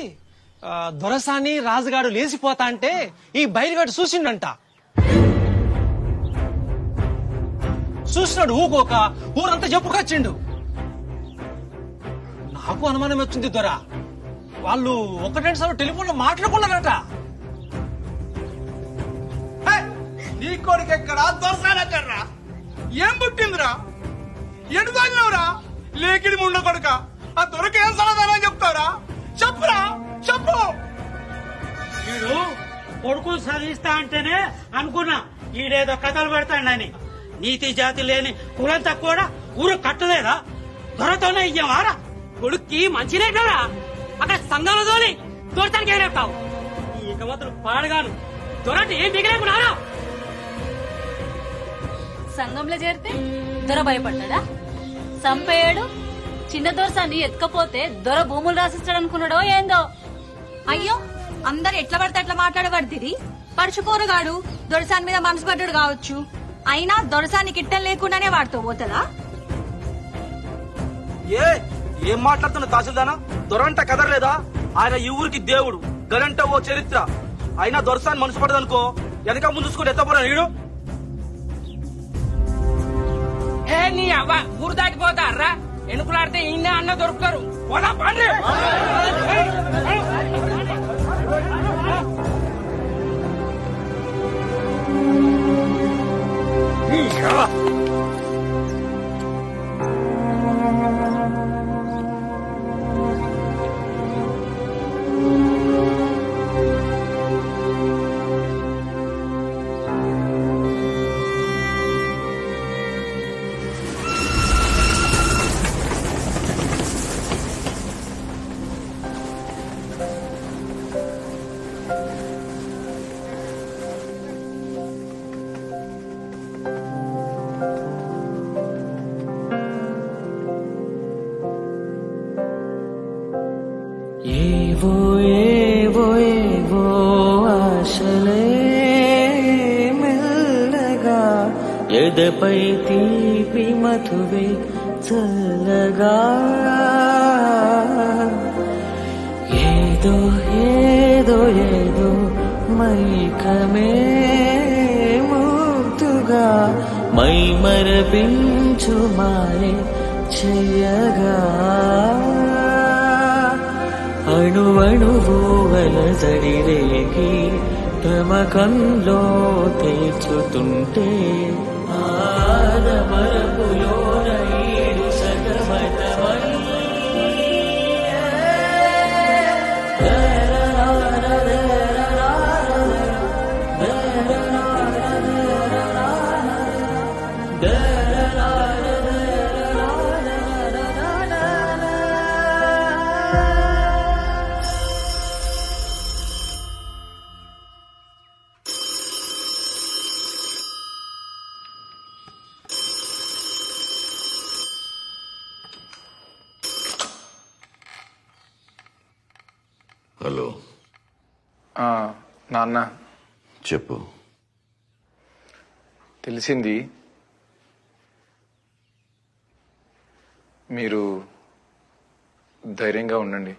దొరసాని రాజుగాడు లేచిపోతా అంటే ఈ బయలుగాడు చూసిండంట. చూసినాడు ఊకోక ఊరంతా చెప్పుకొచ్చిండు. నాకు అనుమానం వచ్చింది దొరా. వాళ్ళు ఒకటే సార్ టెలిఫోన్ లో మాట్లాడుకున్నారట. నీ కొడుకు ఎక్కడా దొరసానెక్కడ్రా? ఏం పుట్టిందిరా? ఎటు తగినవురా? లేకిడి ముండ కొడుక. ఆ దొరక ఏం సమాధానం చెప్తారా? చెప్పురా, చెప్పు. వీడు కొడుకు చదివిస్తా అంటేనే అనుకున్నా ఈడేదో కథలు పెడతాడని. నీతి జాతి లేని కులంతా కూడా ఊరు కట్టలేదా? దొరతోనే ఇయ్యమారా? కొడుక్కి మంచినే కదా అక్కడ సంఘంలో తోలి దొరతానికి ఏం చెప్తావు? ఇక మాత్రం పాడగాను దొరటి ఏం మిగిలేకున్నారా? సంఘంలో చేరితే దొర భయపడ్డా? సంపేయడు. చిన్న దొరసాన్ని ఎత్తుకపోతే దొర భూములు రాసిస్తాడు అనుకున్నాడో ఏందో. అయ్యో అందరు ఎట్లా పడితే అట్లా మాట్లాడబడితిరి. పడుచుకోరగాడు దొరసాని మీద మనసు పడ్డాడు కావచ్చు, అయినా దొరసానికి ఇట్టం లేకుండానే వాడితో పోతుందా? ఏం మాట్లాడుతున్నా తహసీల్దానా? దొరంట కదరలేదా? ఆయన ఈ ఊరికి దేవుడు, గనంట ఓ చరిత్ర. అయినా దొరసాని మనసు పడదనుకో వెనక ముందు చూసుకుంటే ఎత్తపోరా నీడు. నీ అవ్వ ఊరు దాటిపోతారా? ఎనుకులాడితే ఇన్న అన్న దొరుకుతారు. పోదా పండి. ఏవో ఏవో ఏవో ఆశలే మెల్లగా ఎదపై తీపి మధువే చల్లగా ఏదో ఏదో ఏదో మైకమే ముద్దుగా మై మరపించు మాయే చెయ్యగా అణువణువు అలజడి రేగి తమకంలో తేల్చుతుంటే ఆదమరపులో రైడు సగమతమై హలో నాన్న చెప్పు. తెలిసింది, మీరు ధైర్యంగా ఉండండి.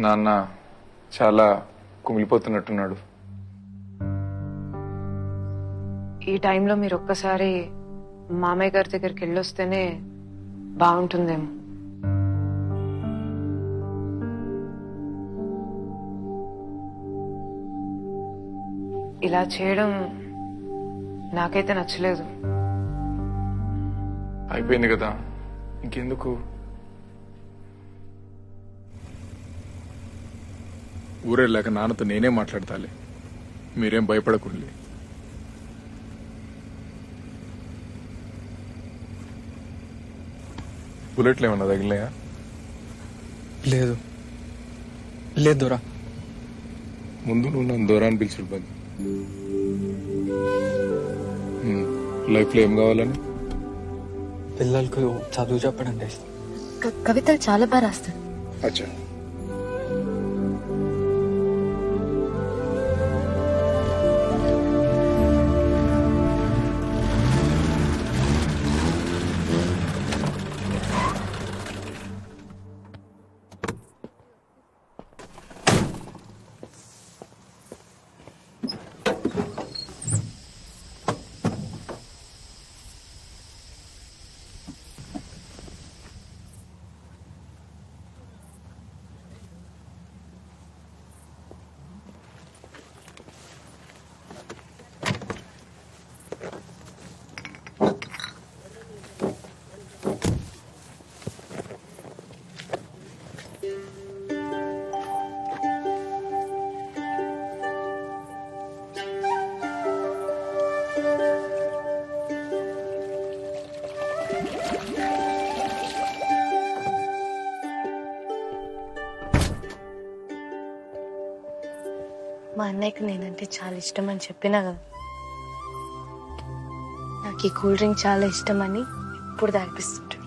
నాన్న చాలా కుమిలిపోతున్నట్టున్నాడు. ఈ టైంలో మీరు ఒక్కసారి మామయ్య గారి దగ్గరికి వెళ్ళొస్తేనే బాగుంటుందేమో. ఇలా చేయడం నాకైతే నచ్చలేదు. అయిపోయింది కదా, ఇంకెందుకు? ఊరెళ్ళాక నాన్నతో నేనే మాట్లాడతాలే, మీరేం భయపడకండి. బుల్లెట్లు ఏమన్నా తగిలినాయా? లేదు లేదు దొరా. ముందు నువ్వు నన్ను దూరా అని పిలిచి లైఫ్లో ఏం కావాలని? పిల్లలకు చదువు చెప్పడం ఇష్టం. కవితలు చాలా బాగా రాస్తాడు. అచ్చా, మా అన్నయ్యకి నేనంటే చాలా ఇష్టం అని చెప్పినా కదా. నాకు ఈ కూల్ డ్రింక్ చాలా ఇష్టం అని ఇప్పుడు తాగిపిస్తుంటాడు.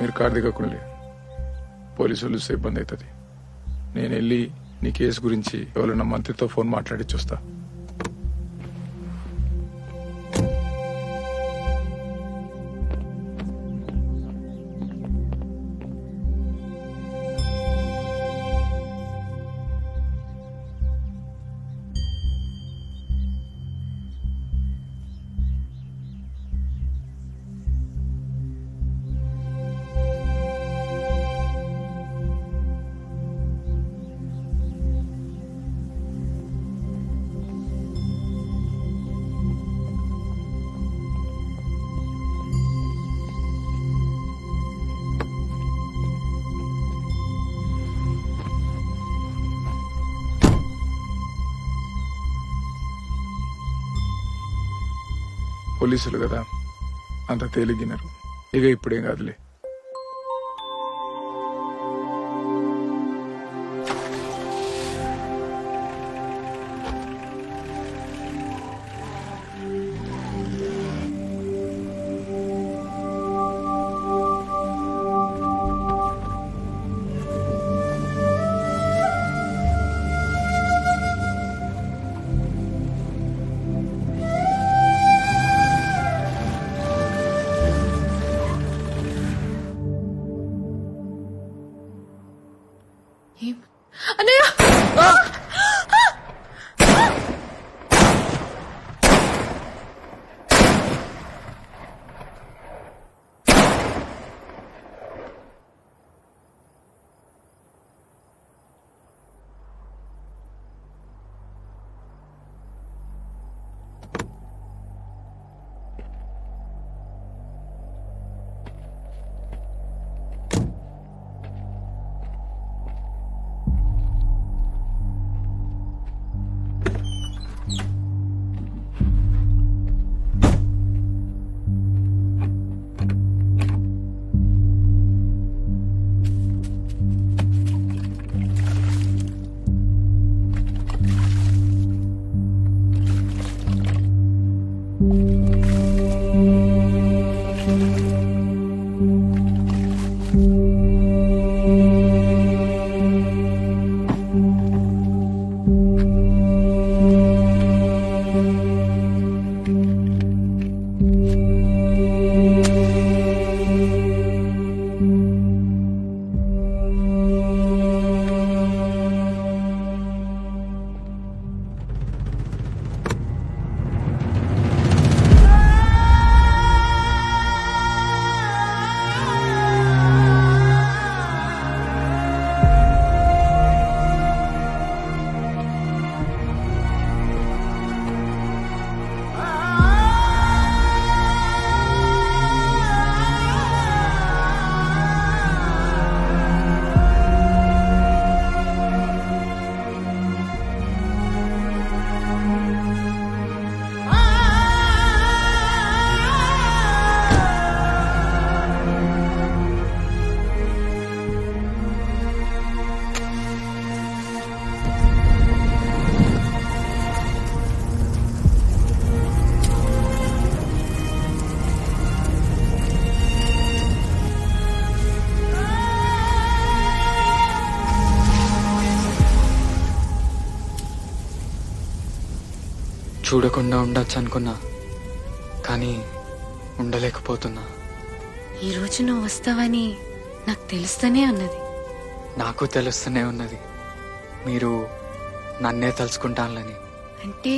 మీరు కారు దిగకుండా పోలీసు వాళ్ళు ఇబ్బంది అవుతుంది. నేను వెళ్ళి నీ కేసు గురించి ఎవరైనా మంత్రితో ఫోన్ మాట్లాడి చూస్తా. పోలీసులు కదా అంత తేలిగినారు. ఇక ఇప్పుడేం కాదులే. అన్నయ్య చూడకుండా ఉండొచ్చు అనుకున్నా, కానీ ఉండలేకపోతున్నా. ఈరోజు నువ్వు వస్తావని నాకు తెలుస్తూనే ఉన్నది. నాకు తెలుస్తూనే ఉన్నది మీరు నన్నే తలుచుకుంటానులని. అంటే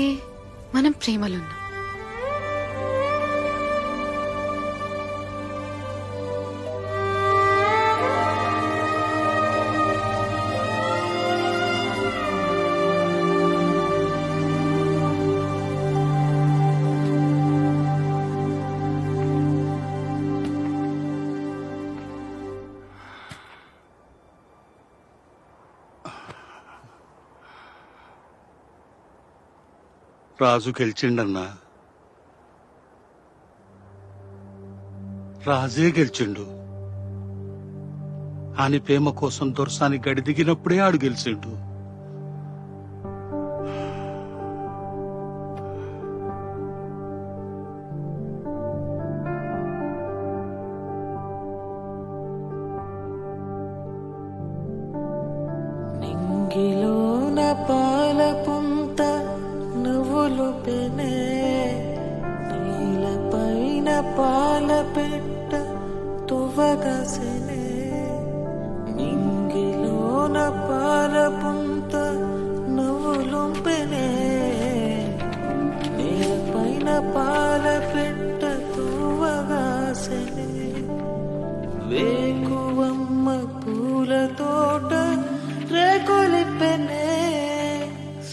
మనం ప్రేమలున్నాం. రాజు గెలిచిండన్నా. రాజే గెలిచిండు. అని ప్రేమ కోసం దొరసాని గడి దిగినప్పుడే ఆడు గెలిచిండు. నింగిలోన పాల పుంత నువ్వులు పెనే, నీలపైన పాల పెట్ట తువ్వగసెనే. నింగిలోన పాల పుంత నువ్వులు పెనే, నీలపైన పాల పెట్ట తువ్వగసెనే. వేకువమ్మ పూల తోట రేకొలిపెనే,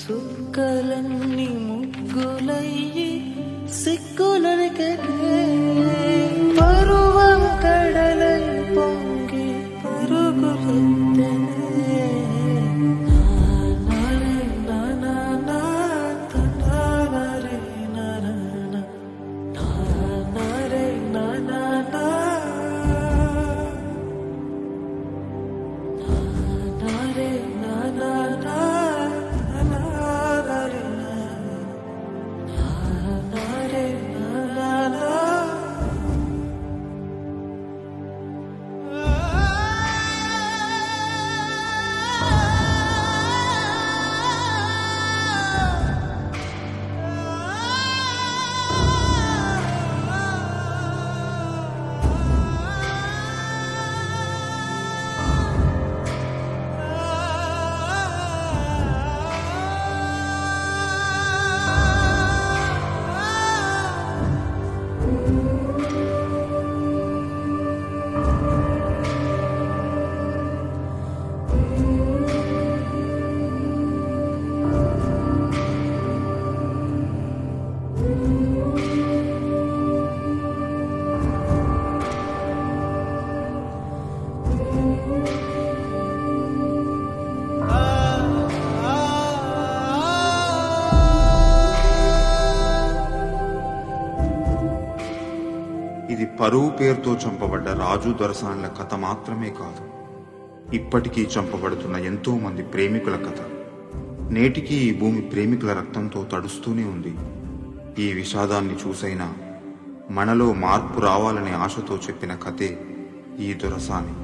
సుక్కలన్నీ ముగ్గులయ్యి సిగ్గులరికెనే. పరువం కడలై పొంగి పరుగులెత్తెనే. నానరే నానా తనానరే నానా, నానరే నానా నానరే నానా నానరే నానరే నానా. ఇది పరువు పేరుతో చంపబడ్డ రాజు దొరసాన్ల కథ మాత్రమే కాదు, ఇప్పటికీ చంపబడుతున్న ఎంతో మంది ప్రేమికుల కథ. నేటికీ ఈ భూమి ప్రేమికుల రక్తంతో తడుస్తూనే ఉంది. ఈ విషాదాన్ని చూసైనా మనలో మార్పు రావాలనే ఆశతో చెప్పిన కథే ఈ దొరసాని.